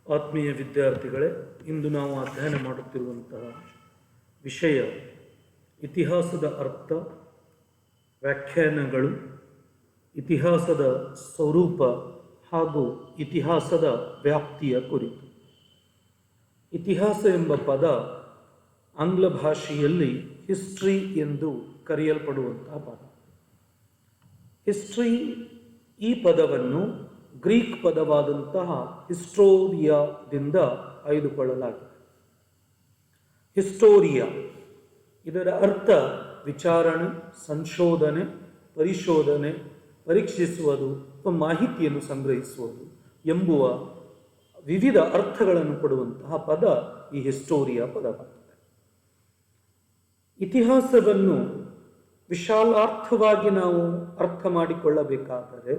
ಆತ್ಮೀಯ ವಿದ್ಯಾರ್ಥಿಗಳೇ, ಇಂದು ನಾವು ಅಧ್ಯಯನ ಮಾಡುತ್ತಿರುವಂತಹ ವಿಷಯ ಇತಿಹಾಸದ ಅರ್ಥ, ವ್ಯಾಖ್ಯಾನಗಳು, ಇತಿಹಾಸದ ಸ್ವರೂಪ ಹಾಗೂ ಇತಿಹಾಸದ ವ್ಯಾಪ್ತಿಯ ಕುರಿತು. ಇತಿಹಾಸ ಎಂಬ ಪದ ಆಂಗ್ಲ ಭಾಷೆಯಲ್ಲಿ ಹಿಸ್ಟ್ರಿ ಎಂದು ಕರೆಯಲ್ಪಡುವಂತಹ ಪದ. ಹಿಸ್ಟ್ರಿ ಈ ಪದವನ್ನು ಗ್ರೀಕ್ ಪದವಾದಂತಹ ಹಿಸ್ಟೋರಿಯಾದಿಂದ ಆಯ್ದುಕೊಳ್ಳಲಾಗಿದೆ. ಹಿಸ್ಟೋರಿಯಾ ಇದರ ಅರ್ಥ ವಿಚಾರಣೆ, ಸಂಶೋಧನೆ, ಪರಿಶೋಧನೆ, ಪರೀಕ್ಷಿಸುವುದು ಅಥವಾ ಮಾಹಿತಿಯನ್ನು ಸಂಗ್ರಹಿಸುವುದು ಎಂಬುವ ವಿವಿಧ ಅರ್ಥಗಳನ್ನು ಕೊಡುವಂತಹ ಪದ ಈ ಹಿಸ್ಟೋರಿಯಾ ಪದವಾಗಿದೆ. ಇತಿಹಾಸವನ್ನು ವಿಶಾಲಾರ್ಥವಾಗಿ ನಾವು ಅರ್ಥ ಮಾಡಿಕೊಳ್ಳಬೇಕಾದರೆ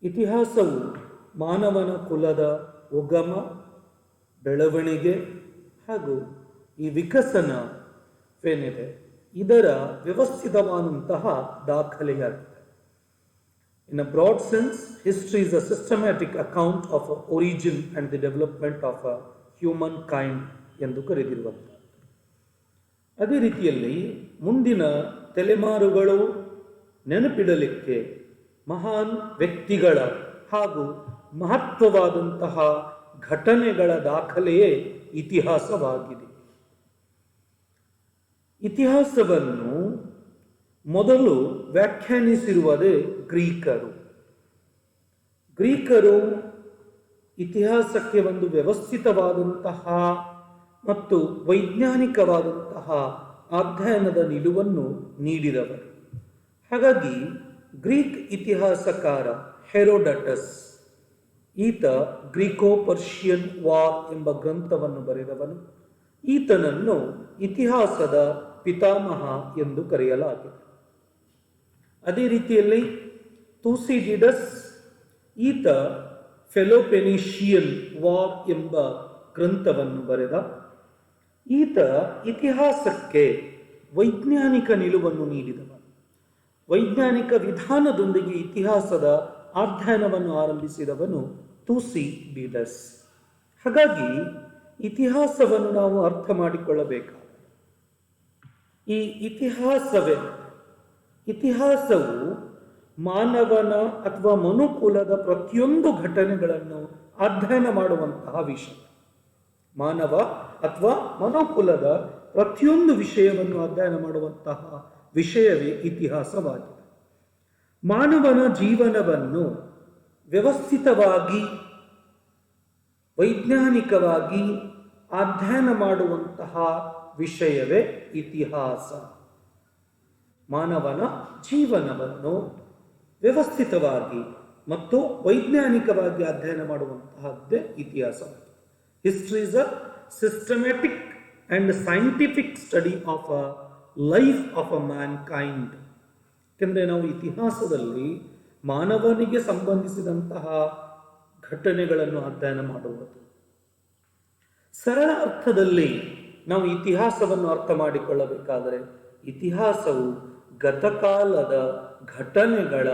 ಇತಿಹಾಸವು ಮಾನವನ ಕುಲದ ಉಗಮ, ಬೆಳವಣಿಗೆ ಹಾಗೂ ಈ ವಿಕಸನವೇನಿದೆ ಇದರ ವ್ಯವಸ್ಥಿತವಾದಂತಹ ದಾಖಲೆಯಾಗಿದೆ. In a broad sense, history is a systematic account of the origin and the development of a humankind ಎಂದು ಕರೆದಿರುವಂಥ. ಅದೇ ರೀತಿಯಲ್ಲಿ ಮುಂದಿನ ತಲೆಮಾರುಗಳು ನೆನಪಿಡಲಿಕ್ಕೆ ಮಹಾನ್ ವ್ಯಕ್ತಿಗಳ ಹಾಗೂ ಮಹತ್ವವಾದಂತಹ ಘಟನೆಗಳ ದಾಖಲೆಯೇ ಇತಿಹಾಸವಾಗಿದೆ. ಇತಿಹಾಸವನ್ನು ಮೊದಲು ವ್ಯಾಖ್ಯಾನಿಸಿರುವುದೇ ಗ್ರೀಕರು. ಇತಿಹಾಸಕ್ಕೆ ಒಂದು ವ್ಯವಸ್ಥಿತವಾದಂತಹ ಮತ್ತು ವೈಜ್ಞಾನಿಕವಾದಂತಹ ಅಧ್ಯಯನದ ನಿಲುವನ್ನು ನೀಡಿದವರು. ಹಾಗಾಗಿ ಗ್ರೀಕ್ ಇತಿಹಾಸಕಾರ ಹೆರೋಡಟಸ್, ಈತ ಗ್ರೀಕೋ ಪರ್ಷಿಯನ್ ವಾರ್ ಎಂಬ ಗ್ರಂಥವನ್ನು ಬರೆದವನು. ಈತನನ್ನು ಇತಿಹಾಸದ ಪಿತಾಮಹ ಎಂದು ಕರೆಯಲಾಗಿದೆ. ಅದೇ ರೀತಿಯಲ್ಲಿ ಥೂಸಿಡಿಡಸ್, ಈತ ಫೆಲೋಪೆನಿಷಿಯನ್ ವಾರ್ ಎಂಬ ಗ್ರಂಥವನ್ನು ಬರೆದ. ಈತ ಇತಿಹಾಸಕ್ಕೆ ವೈಜ್ಞಾನಿಕ ನಿಲುವನ್ನು ನೀಡಿದವ. ವೈಜ್ಞಾನಿಕ ವಿಧಾನದೊಂದಿಗೆ ಇತಿಹಾಸದ ಅಧ್ಯಯನವನ್ನು ಆರಂಭಿಸಿದವನು ಥೂಸಿಡಿಡಸ್. ಹಾಗಾಗಿ ಇತಿಹಾಸವನ್ನು ನಾವು ಅರ್ಥ ಮಾಡಿಕೊಳ್ಳಬೇಕಾದ ಈ ಇತಿಹಾಸವು ಮಾನವನ ಅಥವಾ ಮನುಕುಲದ ಪ್ರತಿಯೊಂದು ಘಟನೆಗಳನ್ನು ಅಧ್ಯಯನ ಮಾಡುವಂತಹ ವಿಷಯ. ಮಾನವ ಅಥವಾ ಮನುಕುಲದ ಪ್ರತಿಯೊಂದು ವಿಷಯವನ್ನು ಅಧ್ಯಯನ ಮಾಡುವಂತಹ ವಿಷಯವೇ ಇತಿಹಾಸವಾಗಿದೆ. ಮಾನವನ ಜೀವನವನ್ನು ವ್ಯವಸ್ಥಿತವಾಗಿ ವೈಜ್ಞಾನಿಕವಾಗಿ ಅಧ್ಯಯನ ಮಾಡುವಂತಹ ವಿಷಯವೇ ಇತಿಹಾಸ. ಮಾನವನ ಜೀವನವನ್ನು ವ್ಯವಸ್ಥಿತವಾಗಿ ಮತ್ತು ವೈಜ್ಞಾನಿಕವಾಗಿ ಅಧ್ಯಯನ ಮಾಡುವಂತಹದ್ದೇ ಇತಿಹಾಸ. History is a systematic and scientific study of a life of a Mankind. ಯಾಕೆಂದರೆ ನಾವು ಇತಿಹಾಸದಲ್ಲಿ ಮಾನವನಿಗೆ ಸಂಬಂಧಿಸಿದಂತಹ ಘಟನೆಗಳನ್ನು ಅಧ್ಯಯನ ಮಾಡುವುದು. ಸರಳ ಅರ್ಥದಲ್ಲಿ ನಾವು ಇತಿಹಾಸವನ್ನು ಅರ್ಥ ಮಾಡಿಕೊಳ್ಳಬೇಕಾದರೆ ಇತಿಹಾಸವು ಗತಕಾಲದ ಘಟನೆಗಳ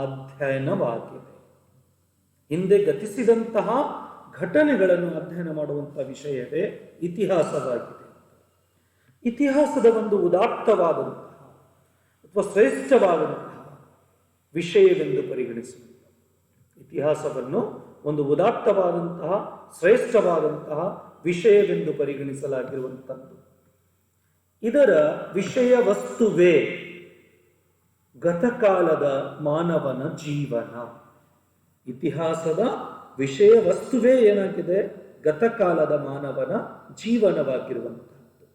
ಅಧ್ಯಯನವಾಗಿದೆ. ಹಿಂದೆ ಗತಿಸಿದಂತಹ ಘಟನೆಗಳನ್ನು ಅಧ್ಯಯನ ಮಾಡುವಂತಹ ವಿಷಯವೇ ಇತಿಹಾಸವಾಗಿದೆ. ಇತಿಹಾಸದ ಒಂದು ಉದಾತ್ತವಾದಂತಹ ಅಥವಾ ಶ್ರೇಷ್ಠವಾದಂತಹ ವಿಷಯವೆಂದು ಪರಿಗಣಿಸುವುದು. ಇತಿಹಾಸವನ್ನು ಒಂದು ಉದಾತ್ತವಾದಂತಹ ಶ್ರೇಷ್ಠವಾದಂತಹ ವಿಷಯವೆಂದು ಪರಿಗಣಿಸಲಾಗಿರುವಂಥದ್ದು. ಇದರ ವಿಷಯ ವಸ್ತುವೇ ಗತಕಾಲದ ಮಾನವನ ಜೀವನ. ಇತಿಹಾಸದ ವಿಷಯ ವಸ್ತುವೇ ಏನಾಗಿದೆ? ಗತಕಾಲದ ಮಾನವನ ಜೀವನವಾಗಿರುವಂತಹದ್ದು.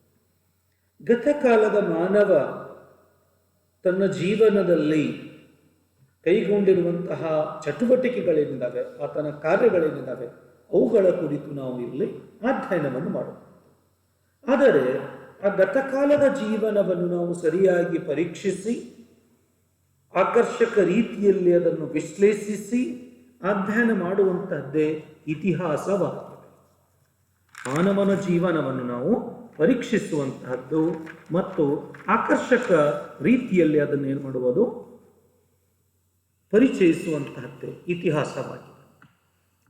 ಗತಕಾಲದ ಮಾನವ ತನ್ನ ಜೀವನದಲ್ಲಿ ಕೈಗೊಂಡಿರುವಂತಹ ಚಟುವಟಿಕೆಗಳೇನಿದ್ದಾವೆ, ಆತನ ಕಾರ್ಯಗಳೇನಿದ್ದಾವೆ, ಅವುಗಳ ಕುರಿತು ನಾವು ಇಲ್ಲಿ ಅಧ್ಯಯನವನ್ನು ಮಾಡುತ್ತೇವೆ. ಆದರೆ ಆ ಗತಕಾಲದ ಜೀವನವನ್ನು ನಾವು ಸರಿಯಾಗಿ ಪರೀಕ್ಷಿಸಿ ಆಕರ್ಷಕ ರೀತಿಯಲ್ಲಿ ಅದನ್ನು ವಿಶ್ಲೇಷಿಸಿ ಅಧ್ಯಯನ ಮಾಡುವಂತಹದ್ದೇ ಇತಿಹಾಸವಾಗಿದೆ. ಮಾನವನ ಜೀವನವನ್ನು ನಾವು ಪರೀಕ್ಷಿಸುವಂತಹದ್ದು ಮತ್ತು ಆಕರ್ಷಕ ರೀತಿಯಲ್ಲಿ ಅದನ್ನು ಏನು ಮಾಡುವುದು, ಪರಿಚಯಿಸುವಂತಹದ್ದೇ ಇತಿಹಾಸವಾಗಿದೆ.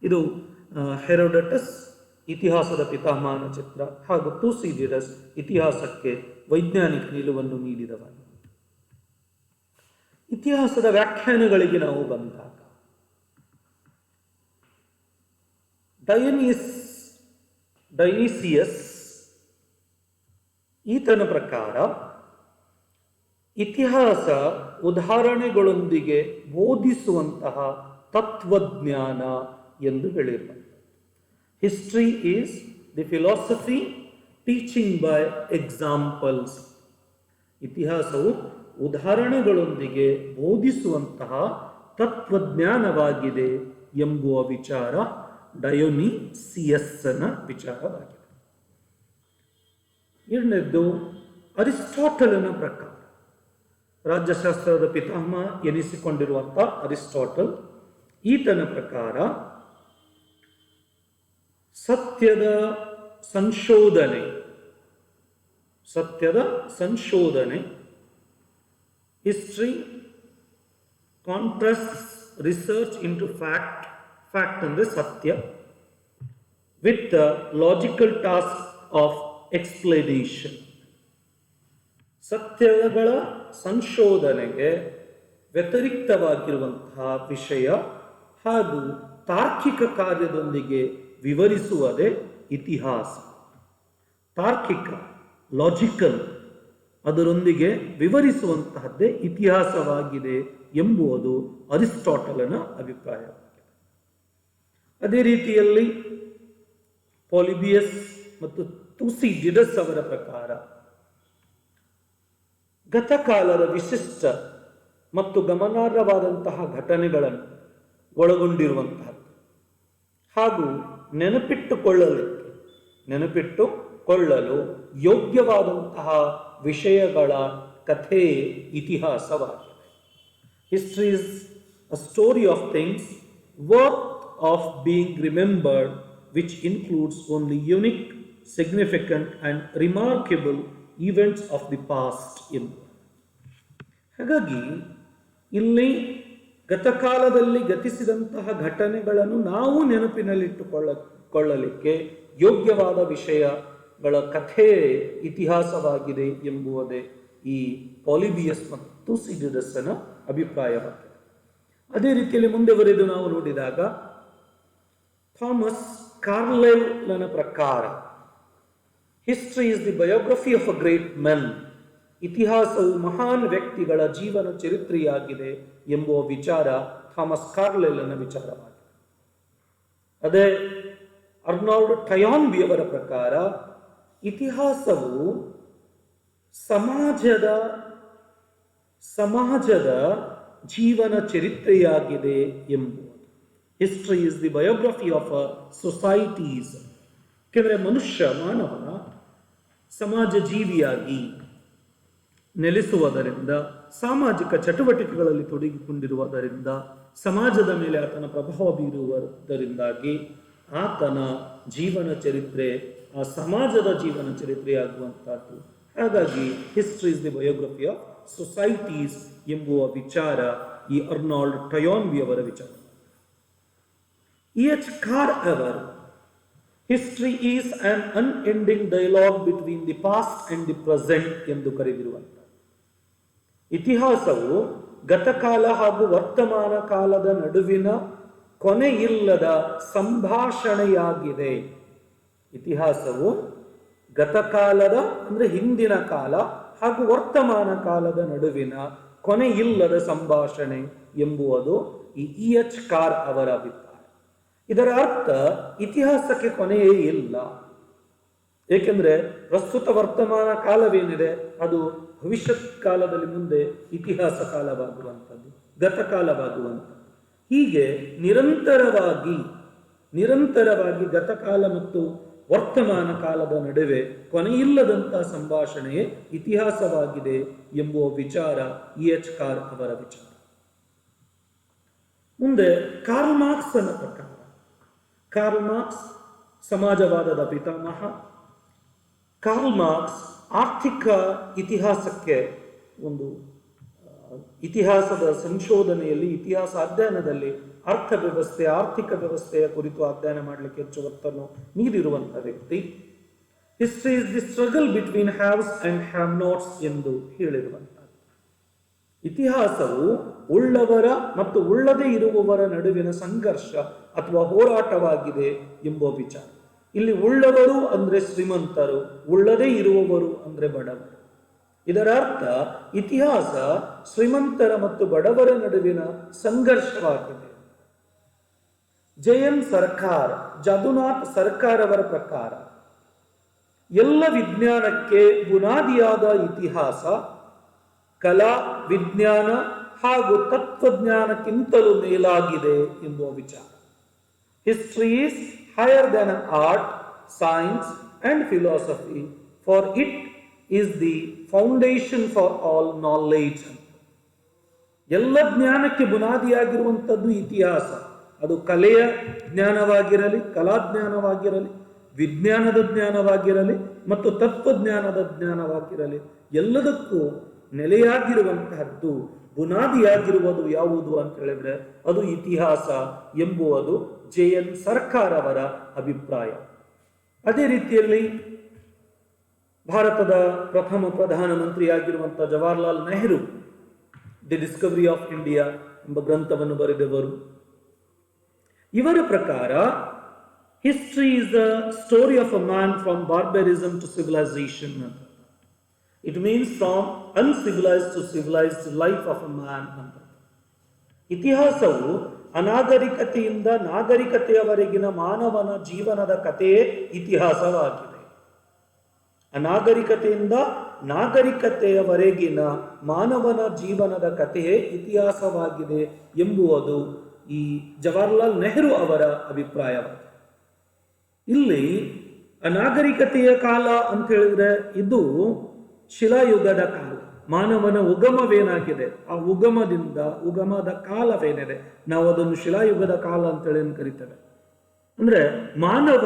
ಇದು ಹೆರೋಡಟಸ್ ಇತಿಹಾಸದ ಪಿತಾಮಹನ ಚಿತ್ರ ಹಾಗೂ ತುಸಿಡಿಡಸ್ ಇತಿಹಾಸಕ್ಕೆ ವೈಜ್ಞಾನಿಕ ನಿಲುವನ್ನು ನೀಡಿದವ. ಇತಿಹಾಸದ ವ್ಯಾಖ್ಯಾನಗಳಿಗೆ ನಾವು ಬಂದಾಗ ಡೈನಿಸಿಯಸ್ ಈತನ ಪ್ರಕಾರ ಇತಿಹಾಸ ಉದಾಹರಣೆಗಳೊಂದಿಗೆ ಬೋಧಿಸುವಂತಹ ತತ್ವಜ್ಞಾನ ಎಂದು ಹೇಳಿರುವಂಥದ್ದು. History is the philosophy teaching by examples. ಇತಿಹಾಸವು ಉದಾಹರಣೆಗಳೊಂದಿಗೆ ಬೋಧಿಸುವಂತಹ ತತ್ವಜ್ಞಾನವಾಗಿದೆ ಎಂಬುವ ವಿಚಾರ ಡಯೋನಿಸಿಯಸ್ಸನ ವಿಚಾರವಾಗಿದೆ. ಎರಡನೇದ್ದು ಅರಿಸ್ಟಾಟಲನ ಪ್ರಕಾರ, ರಾಜ್ಯಶಾಸ್ತ್ರದ ಪಿತಾಮಹ ಎನಿಸಿಕೊಂಡಿರುವಂಥ ಅರಿಸ್ಟಾಟಲ್, ಈತನ ಪ್ರಕಾರ ಸತ್ಯದ ಸಂಶೋಧನೆ history contrasts research into fact ಅಂದರೆ ಸತ್ಯ with the logical task of explanation. ಸತ್ಯಗಳ ಸಂಶೋಧನೆಗೆ ವ್ಯತಿರಿಕ್ತವಾಗಿರುವಂತಹ ವಿಷಯ ಹಾಗೂ ತಾರ್ಕಿಕ ಕಾರ್ಯದೊಂದಿಗೆ ವಿವರಿಸುವುದೇ ಇತಿಹಾಸ. ತಾರ್ಕಿಕ ಲಾಜಿಕಲ್ ಅದರೊಂದಿಗೆ ವಿವರಿಸುವಂತಹದ್ದೇ ಇತಿಹಾಸವಾಗಿದೆ ಎಂಬುದು ಅರಿಸ್ಟಾಟಲನ ಅಭಿಪ್ರಾಯವಾಗಿದೆ. ಅದೇ ರೀತಿಯಲ್ಲಿ ಪಾಲಿಬಿಯಸ್ ಮತ್ತು ತುಸಿಡಿಡಸ್ ಅವರ ಪ್ರಕಾರ ಗತಕಾಲದ ವಿಶಿಷ್ಟ ಮತ್ತು ಗಮನಾರ್ಹವಾದಂತಹ ಘಟನೆಗಳನ್ನು ಒಳಗೊಂಡಿರುವಂತಹದ್ದು ಹಾಗೂ ನೆನಪಿಟ್ಟುಕೊಳ್ಳಲು ಯೋಗ್ಯವಾದಂತಹ ವಿಷಯಗಳ ಕಥೆ ಇತಿಹಾಸವಾಗಿದೆ. History is a story of things worth of being remembered which includes only unique, significant and remarkable events of the past ಎಂದು. ಹಾಗಾಗಿ ಇಲ್ಲಿ ಗತಕಾಲದಲ್ಲಿ ಗತಿಸಿದಂತಹ ಘಟನೆಗಳನ್ನು ನಾವು ನೆನಪಿನಲ್ಲಿಟ್ಟುಕೊಳ್ಳಲಿಕ್ಕೆ ಯೋಗ್ಯವಾದ ವಿಷಯಗಳ ಕಥೆ ಇತಿಹಾಸವಾಗಿದೆ ಎಂಬುದೇ ಈ ಪಾಲಿಬಿಯಸ್ ಮತ್ತು ತುಸಿಡಿಡಸ್ನ ಅಭಿಪ್ರಾಯವಾಗಿದೆ. ಅದೇ ರೀತಿಯಲ್ಲಿ ಮುಂದುವರೆದು ನಾವು ನೋಡಿದಾಗ ಥಾಮಸ್ ಕಾರ್ಲೈಲ್ನ ಪ್ರಕಾರ history is the biography of a great men. ಇತಿಹಾಸವು ಮಹಾನ್ ವ್ಯಕ್ತಿಗಳ ಜೀವನ ಚರಿತ್ರೆಯಾಗಿದೆ ಎಂಬುವ ವಿಚಾರ ಥಾಮಸ್ ಕಾರ್ಲೈಲ್ನ ವಿಚಾರವಾಗಿದೆ. ಅದೇ ಅರ್ನಾಲ್ಡ್ ಟಯಾನ್ಬಿ ಅವರ ಪ್ರಕಾರ ಇತಿಹಾಸವು ಸಮಾಜದ ಜೀವನ ಚರಿತ್ರೆಯಾಗಿದೆ ಎಂಬುದು. History is the biography of a societies. ಯಾಕೆಂದರೆ ಮಾನವ ಸಮಾಜ ಜೀವಿಯಾಗಿ ನೆಲೆಸುವುದರಿಂದ, ಸಾಮಾಜಿಕ ಚಟುವಟಿಕೆಗಳಲ್ಲಿ ತೊಡಗಿಕೊಂಡಿರುವುದರಿಂದ, ಸಮಾಜದ ಮೇಲೆ ಆತನ ಪ್ರಭಾವ ಬೀರುವುದರಿಂದಾಗಿ ಆತನ ಜೀವನ ಚರಿತ್ರೆ ಆ ಸಮಾಜದ ಜೀವನ ಚರಿತ್ರೆಯಾಗುವಂತಹದ್ದು. ಹಾಗಾಗಿ history is the biography of societies ಎಂಬುವ ವಿಚಾರ ಈ ಅರ್ನಾಲ್ಡ್ ಟಯಾನ್ಬಿ ಅವರ ವಿಚಾರ. E.H. Carver, history is an unending dialogue between the past and the present ಎಂದು ಕರೆದಿರುವಂಥ ಇತಿಹಾಸವು ಗತಕಾಲ ಹಾಗೂ ವರ್ತಮಾನ ಕಾಲದ ನಡುವಿನ ಕೊನೆಯಿಲ್ಲದ ಸಂಭಾಷಣೆಯಾಗಿದೆ. ಇತಿಹಾಸವು ಗತಕಾಲದ ಅಂದರೆ ಹಿಂದಿನ ಕಾಲ ಹಾಗೂ ವರ್ತಮಾನ ಕಾಲದ ನಡುವಿನ ಕೊನೆಯಿಲ್ಲದ ಸಂಭಾಷಣೆ ಎಂಬುದು ಈ E.H. ಕಾರ್ ಅವರ ಅಭಿಪ್ರಾಯ. ಇದರ ಅರ್ಥ ಇತಿಹಾಸಕ್ಕೆ ಕೊನೆಯೇ ಇಲ್ಲ, ಏಕೆಂದರೆ ಪ್ರಸ್ತುತ ವರ್ತಮಾನ ಕಾಲವೇನಿದೆ ಅದು ಭವಿಷ್ಯತ್ ಕಾಲದಲ್ಲಿ ಮುಂದೆ ಇತಿಹಾಸ ಕಾಲವಾಗುವಂಥದ್ದು, ಗತಕಾಲವಾಗುವಂಥದ್ದು. ಹೀಗೆ ನಿರಂತರವಾಗಿ ಗತಕಾಲ ಮತ್ತು ವರ್ತಮಾನ ಕಾಲದ ನಡುವೆ ಕೊನೆಯಿಲ್ಲದಂತಹ ಸಂಭಾಷಣೆಯೇ ಇತಿಹಾಸವಾಗಿದೆ ಎಂಬುವ ವಿಚಾರ E.H. ಕಾರ್ ಅವರ ವಿಚಾರ. ಮುಂದೆ ಕಾರ್ಲ್ ಮಾರ್ಕ್ಸನ ಪ್ರಕಾರ, ಕಾರ್ಲ್ ಮಾರ್ಕ್ಸ್ ಸಮಾಜವಾದದ ಪಿತಾಮಹ. ಕಾರ್ಲ್ ಮಾರ್ಕ್ಸ್ ಆರ್ಥಿಕ ಇತಿಹಾಸಕ್ಕೆ ಒಂದು ಇತಿಹಾಸದ ಸಂಶೋಧನೆಯಲ್ಲಿ, ಇತಿಹಾಸ ಅಧ್ಯಯನದಲ್ಲಿ ಅರ್ಥವ್ಯವಸ್ಥೆ, ಆರ್ಥಿಕ ವ್ಯವಸ್ಥೆಯ ಕುರಿತು ಅಧ್ಯಯನ ಮಾಡಲಿಕ್ಕೆ ಹೆಚ್ಚು ಒತ್ತನ್ನು ನೀಡಿರುವಂತಹ ವ್ಯಕ್ತಿ. History is the struggle between haves and have knots ಎಂದು ಹೇಳಿರುವಂತಹ ಇತಿಹಾಸವು ಉಳ್ಳವರ ಮತ್ತು ಉಳ್ಳದೇ ಇರುವವರ ನಡುವಿನ ಸಂಘರ್ಷ ಅಥವಾ ಹೋರಾಟವಾಗಿದೆ ಎಂಬ ವಿಚಾರ. ಇಲ್ಲಿ ಉಳ್ಳವರು ಅಂದ್ರೆ ಶ್ರೀಮಂತರು, ಉಳ್ಳದೇ ಇರುವವರು ಅಂದ್ರೆ ಬಡವರು. ಇದರ ಅರ್ಥ ಇತಿಹಾಸ ಶ್ರೀಮಂತರ ಮತ್ತು ಬಡವರ ನಡುವಿನ ಸಂಘರ್ಷವಾಗಿದೆ. ಜಯನ್ ಸರ್ಕಾರ್, ಜದುನಾಥ್ ಸರ್ಕಾರ್ ಅವರ ಪ್ರಕಾರ ಎಲ್ಲ ವಿಜ್ಞಾನಕ್ಕೆ ಬುನಾದಿಯಾದ ಇತಿಹಾಸ ಕಲಾ, ವಿಜ್ಞಾನ ಹಾಗೂ ತತ್ವಜ್ಞಾನಕ್ಕಿಂತಲೂ ಮೇಲಾಗಿದೆ ಎಂಬುವ ವಿಚಾರ. History is higher than art, science and philosophy, for it is the foundation for all knowledge. ಎಲ್ಲ ಜ್ಞಾನಕ್ಕೆ ಬುನಾದಿಯಾಗಿರುವಂಥದ್ದು ಇತಿಹಾಸ. ಅದು ಕಲೆಯ ಜ್ಞಾನವಾಗಿರಲಿ, ಕಲಾಜ್ಞಾನವಾಗಿರಲಿ, ವಿಜ್ಞಾನದ ಜ್ಞಾನವಾಗಿರಲಿ ಮತ್ತು ತತ್ವಜ್ಞಾನದ ಜ್ಞಾನವಾಗಿರಲಿ, ಎಲ್ಲದಕ್ಕೂ ನೆಲೆಯಾಗಿರುವಂತಹದ್ದು, ಬುನಾದಿಯಾಗಿರುವುದು ಯಾವುದು ಅಂತ ಹೇಳಿದ್ರೆ ಅದು ಇತಿಹಾಸ ಎಂಬುವುದು ಜೆಎನ್ ಸರ್ಕಾರ್ ಅವರ ಅಭಿಪ್ರಾಯ. ಅದೇ ರೀತಿಯಲ್ಲಿ ಭಾರತದ ಪ್ರಥಮ ಪ್ರಧಾನಮಂತ್ರಿಯಾಗಿರುವಂತಹ Jawaharlal Nehru the discovery of India ಎಂಬ ಗ್ರಂಥವನ್ನು ಬರೆದವರು. ಇವರ ಪ್ರಕಾರ history is the story of a man from barbarism to civilisation ಅಂತ. It means from uncivilised to civilised life of a man ಅಂತ. ಇತಿಹಾಸವು ಅನಾಗರಿಕತೆಯಿಂದ ನಾಗರಿಕತೆಯವರೆಗಿನ ಮಾನವನ ಜೀವನದ ಕಥೆಯೇ ಇತಿಹಾಸವಾಗಿದೆ. ಅನಾಗರಿಕತೆಯಿಂದ ನಾಗರಿಕತೆಯವರೆಗಿನ ಮಾನವನ ಜೀವನದ ಕಥೆಯೇ ಇತಿಹಾಸವಾಗಿದೆ ಎಂಬುವುದು ಈ ಜವಾಹರ್ಲಾಲ್ ನೆಹರು ಅವರ ಅಭಿಪ್ರಾಯವಾಗಿದೆ. ಇಲ್ಲಿ ಅನಾಗರಿಕತೆಯ ಕಾಲ ಅಂತ ಹೇಳಿದ್ರೆ ಇದು ಶಿಲಾಯುಗದ ಕಾಲ. ಮಾನವನ ಉಗಮವೇನಾಗಿದೆ, ಆ ಉಗಮದ ಕಾಲವೇನಿದೆ, ನಾವು ಅದನ್ನು ಶಿಲಾಯುಗದ ಕಾಲ ಅಂತೇಳಿ ಕರಿತೇವೆ. ಅಂದ್ರೆ ಮಾನವ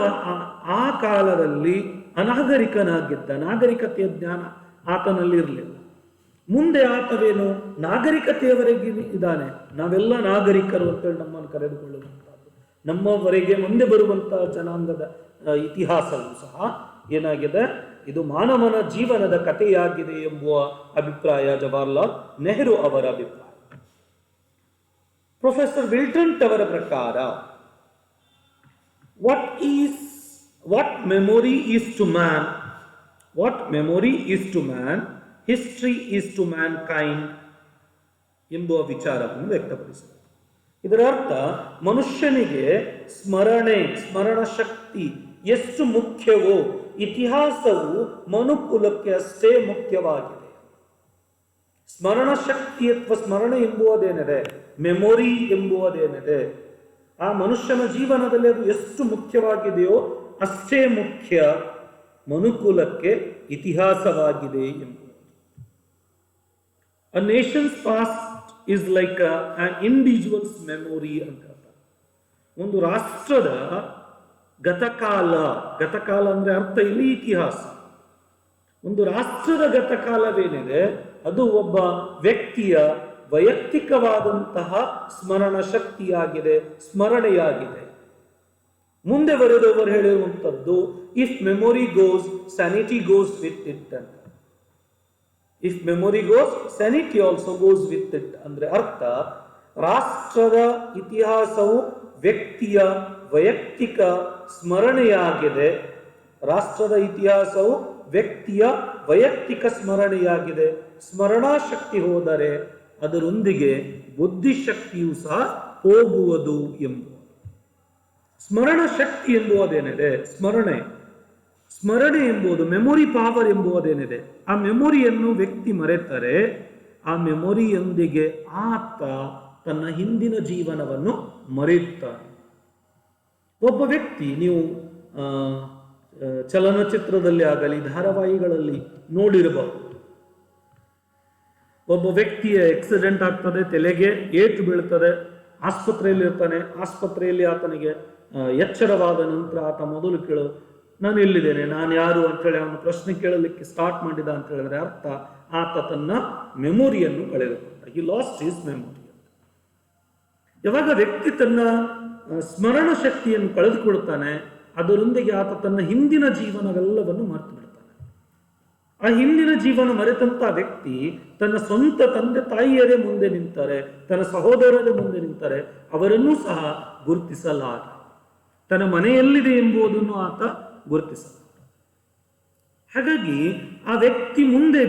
ಆ ಕಾಲದಲ್ಲಿ ಅನಾಗರಿಕನಾಗಿದ್ದ, ನಾಗರಿಕತೆಯ ಜ್ಞಾನ ಆತನಲ್ಲಿ ಇರಲಿಲ್ಲ. ಮುಂದೆ ಆತವೇನು ನಾಗರಿಕತೆಯವರೆಗೆ ಇದ್ದಾನೆ. ನಾವೆಲ್ಲ ನಾಗರಿಕರು ಅಂತೇಳಿ ನಮ್ಮನ್ನು ಕರೆದುಕೊಳ್ಳುವಂತಹದ್ದು. ನಮ್ಮವರೆಗೆ ಮುಂದೆ ಬರುವಂತಹ ಜನಾಂಗದ ಇತಿಹಾಸವೂ ಸಹ ಏನಾಗಿದೆ, ಇದು ಮಾನವನ ಜೀವನದ ಕಥೆಯಾಗಿದೆ ಎಂಬುವ ಅಭಿಪ್ರಾಯ ಜವಾಹರ್ಲಾಲ್ ನೆಹರು ಅವರ ಅಭಿಪ್ರಾಯ. ಪ್ರೊಫೆಸರ್ ವಿಲ್ಟನ್ ಅವರ ಪ್ರಕಾರ what memory is to man, history is to mankind ಎಂಬುವ ವಿಚಾರವನ್ನು ವ್ಯಕ್ತಪಡಿಸಿದರು. ಇದರ ಅರ್ಥ ಮನುಷ್ಯನಿಗೆ ಸ್ಮರಣ ಶಕ್ತಿ ಎಷ್ಟು ಮುಖ್ಯವೋ ಇತಿಹಾಸವು ಮನುಕುಲಕ್ಕೆ ಅಷ್ಟೇ ಮುಖ್ಯವಾಗಿದೆ. ಸ್ಮರಣ ಶಕ್ತಿ ಅಥವಾ ಸ್ಮರಣೆ ಎಂಬುವುದೇನಿದೆ, ಮೆಮೊರಿ ಎಂಬುವುದೇನಿದೆ, ಆ ಮನುಷ್ಯನ ಜೀವನದಲ್ಲಿ ಅದು ಎಷ್ಟು ಮುಖ್ಯವಾಗಿದೆಯೋ ಅಷ್ಟೇ ಮುಖ್ಯ ಮನುಕುಲಕ್ಕೆ ಇತಿಹಾಸವಾಗಿದೆ ಎಂಬುದು. A nation's past is like an individual's memory ಅಂತ. ಒಂದು ರಾಷ್ಟ್ರದ ಗತಕಾಲ ಅಂದ್ರೆ ಅರ್ಥ ಇಲ್ಲಿ ಇತಿಹಾಸ. ಒಂದು ರಾಷ್ಟ್ರದ ಗತಕಾಲವೇನಿದೆ ಅದು ಒಬ್ಬ ವ್ಯಕ್ತಿಯ ವೈಯಕ್ತಿಕವಾದಂತಹ ಸ್ಮರಣ ಶಕ್ತಿಯಾಗಿದೆ, ಸ್ಮರಣೆಯಾಗಿದೆ. ಮುಂದೆ ಬರೆದವರು ಹೇಳಿರುವಂಥದ್ದು if memory goes sanity goes with it ಅಂತ. If memory goes sanity also goes with it ಅಂದ್ರೆ ಅರ್ಥ ರಾಷ್ಟ್ರದ ಇತಿಹಾಸವು ವ್ಯಕ್ತಿಯ ವೈಯಕ್ತಿಕ ಸ್ಮರಣೆಯಾಗಿದೆ. ರಾಷ್ಟ್ರದ ಇತಿಹಾಸವು ವ್ಯಕ್ತಿಯ ವೈಯಕ್ತಿಕ ಸ್ಮರಣೆಯಾಗಿದೆ. ಸ್ಮರಣಾ ಶಕ್ತಿ ಹೋದರೆ ಅದರೊಂದಿಗೆ ಬುದ್ಧಿಶಕ್ತಿಯೂ ಸಹ ಹೋಗುವುದು ಎಂಬುದು. ಸ್ಮರಣ ಶಕ್ತಿ ಎಂಬುವುದೇನಿದೆ, ಸ್ಮರಣೆ ಎಂಬುದು ಮೆಮೊರಿ ಪವರ್ ಎಂಬುವುದೇನಿದೆ, ಆ ಮೆಮೊರಿಯನ್ನು ವ್ಯಕ್ತಿ ಮರೆತರೆ ಆ ಮೆಮೊರಿಯೊಂದಿಗೆ ಆತ ತನ್ನ ಹಿಂದಿನ ಜೀವನವನ್ನು ಮರೆಯುತ್ತಾನೆ. ಒಬ್ಬ ವ್ಯಕ್ತಿ, ನೀವು ಚಲನಚಿತ್ರದಲ್ಲಿ ಆಗಲಿ ಧಾರಾವಾಹಿಗಳಲ್ಲಿ ನೋಡಿರಬಹುದು, ಒಬ್ಬ ವ್ಯಕ್ತಿಯ ಆಕ್ಸಿಡೆಂಟ್ ಆಗ್ತದೆ, ತಲೆಗೆ ಏಟು ಬೀಳ್ತದೆ, ಆಸ್ಪತ್ರೆಯಲ್ಲಿ ಇರ್ತಾನೆ. ಆಸ್ಪತ್ರೆಯಲ್ಲಿ ಆತನಿಗೆ ಎಚ್ಚರವಾದ ನಂತರ ಆತ ಮೊದಲು ನಾನು ಎಲ್ಲಿದ್ದೇನೆ, ನಾನು ಯಾರು ಅಂತೇಳಿ ಅವನು ಪ್ರಶ್ನೆ ಕೇಳಲಿಕ್ಕೆ ಸ್ಟಾರ್ಟ್ ಮಾಡಿದ ಅಂತ ಹೇಳಿದ್ರೆ ಅರ್ಥ ಆತ ತನ್ನ ಮೆಮೊರಿಯನ್ನು ಕಳೆದುಕೊಂಡ. He lost his memory. ಯಾವಾಗ ವ್ಯಕ್ತಿ ತನ್ನ ಸ್ಮರಣ ಶಕ್ತಿಯನ್ನು ಕಳೆದುಕೊಳ್ತಾನೆ, ಅದರೊಂದಿಗೆ ಆತ ತನ್ನ ಹಿಂದಿನ ಜೀವನವೆಲ್ಲವನ್ನು ಮರೆತು ಬಿಡ್ತಾನೆ. ಆ ಹಿಂದಿನ ಜೀವನ ಮರೆತಂತ ವ್ಯಕ್ತಿ ತನ್ನ ಸ್ವಂತ ತಂದೆ ತಾಯಿಯರೇ ಮುಂದೆ ನಿಂತಾರೆ, ತನ್ನ ಸಹೋದರರೇ ಮುಂದೆ ನಿಂತಾರೆ, ಅವರನ್ನೂ ಸಹ ಗುರುತಿಸಲಾರ. ತನ್ನ ಮನೆಯಲ್ಲಿದೆ ಎಂಬುದನ್ನು ಆತ ಗುರುತಿಸಲ್ಲ. ಹಾಗಾಗಿ ಆ ವ್ಯಕ್ತಿ ಮುಂದೆ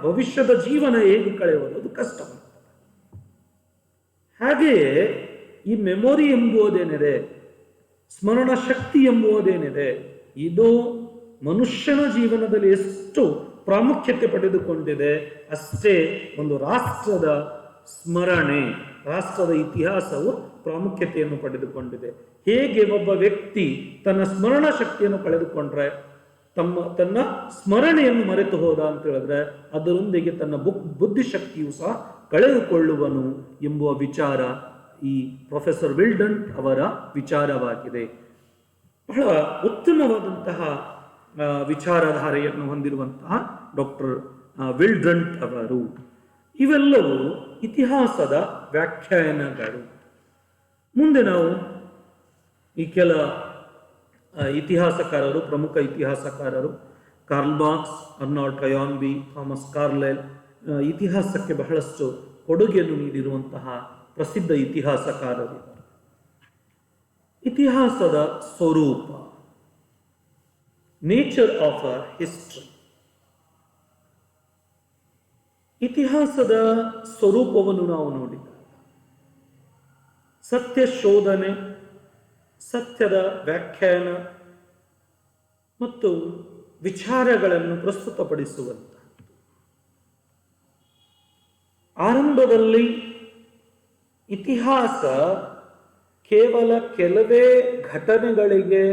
ಭವಿಷ್ಯದ ಜೀವನ ಹೇಗೆ ಕಳೆಯುವುದು ಅದು ಕಷ್ಟವಾಗ್ತದೆ. ಹಾಗೆಯೇ ಈ ಮೆಮೊರಿ ಎಂಬುದೇನಿದೆ, ಸ್ಮರಣ ಶಕ್ತಿ ಎಂಬುದೇನಿದೆ, ಇದು ಮನುಷ್ಯನ ಜೀವನದಲ್ಲಿ ಎಷ್ಟು ಪ್ರಾಮುಖ್ಯತೆ ಪಡೆದುಕೊಂಡಿದೆ, ಅಷ್ಟೇ ಒಂದು ರಾಷ್ಟ್ರದ ಸ್ಮರಣೆ, ರಾಷ್ಟ್ರದ ಇತಿಹಾಸವು ಪ್ರಾಮುಖ್ಯತೆಯನ್ನು ಪಡೆದುಕೊಂಡಿದೆ. ಹೇಗೆ ಒಬ್ಬ ವ್ಯಕ್ತಿ ತನ್ನ ಸ್ಮರಣ ಶಕ್ತಿಯನ್ನು ಕಳೆದುಕೊಂಡ್ರೆ, ತನ್ನ ಸ್ಮರಣೆಯನ್ನು ಮರೆತು ಹೋದ ಅಂತ ಹೇಳಿದ್ರೆ, ಅದರೊಂದಿಗೆ ತನ್ನ ಬುದ್ಧಿಶಕ್ತಿಯು ಸಹ ಕಳೆದುಕೊಳ್ಳುವನು ಎಂಬುವ ವಿಚಾರ ಈ ಪ್ರೊಫೆಸರ್ ವಿಲ್ಡಂಟ್ ಅವರ ವಿಚಾರವಾಗಿದೆ. ಬಹಳ ಉತ್ತಮವಾದಂತಹ ವಿಚಾರಧಾರೆಯನ್ನು ಹೊಂದಿರುವಂತಹ ಡಾಕ್ಟರ್ ವಿಲ್ಡಂಟ್ ಅವರು. ಇವೆಲ್ಲವೂ ಇತಿಹಾಸದ ವ್ಯಾಖ್ಯಾನಗಳು. ಮುಂದೆ ನಾವು ಈ ಕೆಲ ಇತಿಹಾಸಕಾರರು, ಪ್ರಮುಖ ಇತಿಹಾಸಕಾರರು, Karl Marx, Arnold Toynbee, Thomas Carlyle, ಇತಿಹಾಸಕ್ಕೆ ಬಹಳಷ್ಟು ಕೊಡುಗೆಯನ್ನು ನೀಡಿರುವಂತಹ ಪ್ರಸಿದ್ಧ ಇತಿಹಾಸಕಾರರು. ಇತಿಹಾಸದ ಸ್ವರೂಪ, ನೇಚರ್ ಆಫ್ ಅ ಹಿಸ್ಟ್ರಿ. ಇತಿಹಾಸದ ಸ್ವರೂಪವನ್ನು ನಾವು ನೋಡಿದಾಗ ಸತ್ಯ ಶೋಧನೆ, ಸತ್ಯದ ವ್ಯಾಖ್ಯಾನ ಮತ್ತು ವಿಚಾರಗಳನ್ನು ಪ್ರಸ್ತುತಪಡಿಸುವಂತ. ಆರಂಭದಲ್ಲಿ ಇತಿಹಾಸ ಕೇವಲ ಕೆಲವೇ ಘಟನೆಗಳಿಗೆ,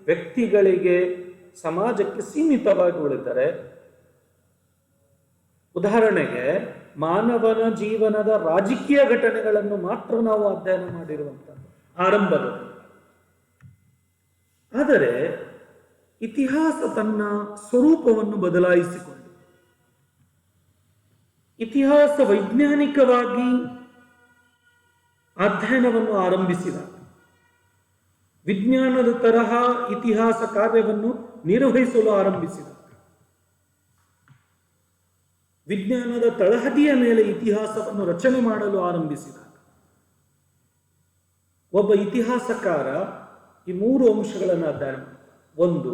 ವ್ಯಕ್ತಿಗಳಿಗೆ, ಸಮಾಜಕ್ಕೆ ಸೀಮಿತವಾಗಿ ಉಳಿದರೆ, ಉದಾಹರಣೆಗೆ ಮಾನವನ ಜೀವನದ ರಾಜಕೀಯ ಘಟನೆಗಳನ್ನು ಮಾತ್ರ ನಾವು ಅಧ್ಯಯನ ಮಾಡಿರುವಂಥದ್ದು ಆರಂಭದಲ್ಲಿ. ಆದರೆ ಇತಿಹಾಸ ತನ್ನ ಸ್ವರೂಪವನ್ನು ಬದಲಾಯಿಸಿಕೊಂಡು ಇತಿಹಾಸ ವೈಜ್ಞಾನಿಕವಾಗಿ ಅಧ್ಯಯನವನ್ನು ಆರಂಭಿಸಿದಾಗ, ವಿಜ್ಞಾನದ ತರಹ ಇತಿಹಾಸ ಕಾರ್ಯವನ್ನು ನಿರ್ವಹಿಸಲು ಆರಂಭಿಸಿದಾಗ, ವಿಜ್ಞಾನದ ತಳಹದಿಯ ಮೇಲೆ ಇತಿಹಾಸವನ್ನು ರಚನೆ ಮಾಡಲು ಆರಂಭಿಸಿದಾಗ, ಒಬ್ಬ ಇತಿಹಾಸಕಾರ ಈ ಮೂರು ಅಂಶಗಳನ್ನು ಅಧ್ಯಯನ ಮಾಡ್ತಾನೆ. ಒಂದು,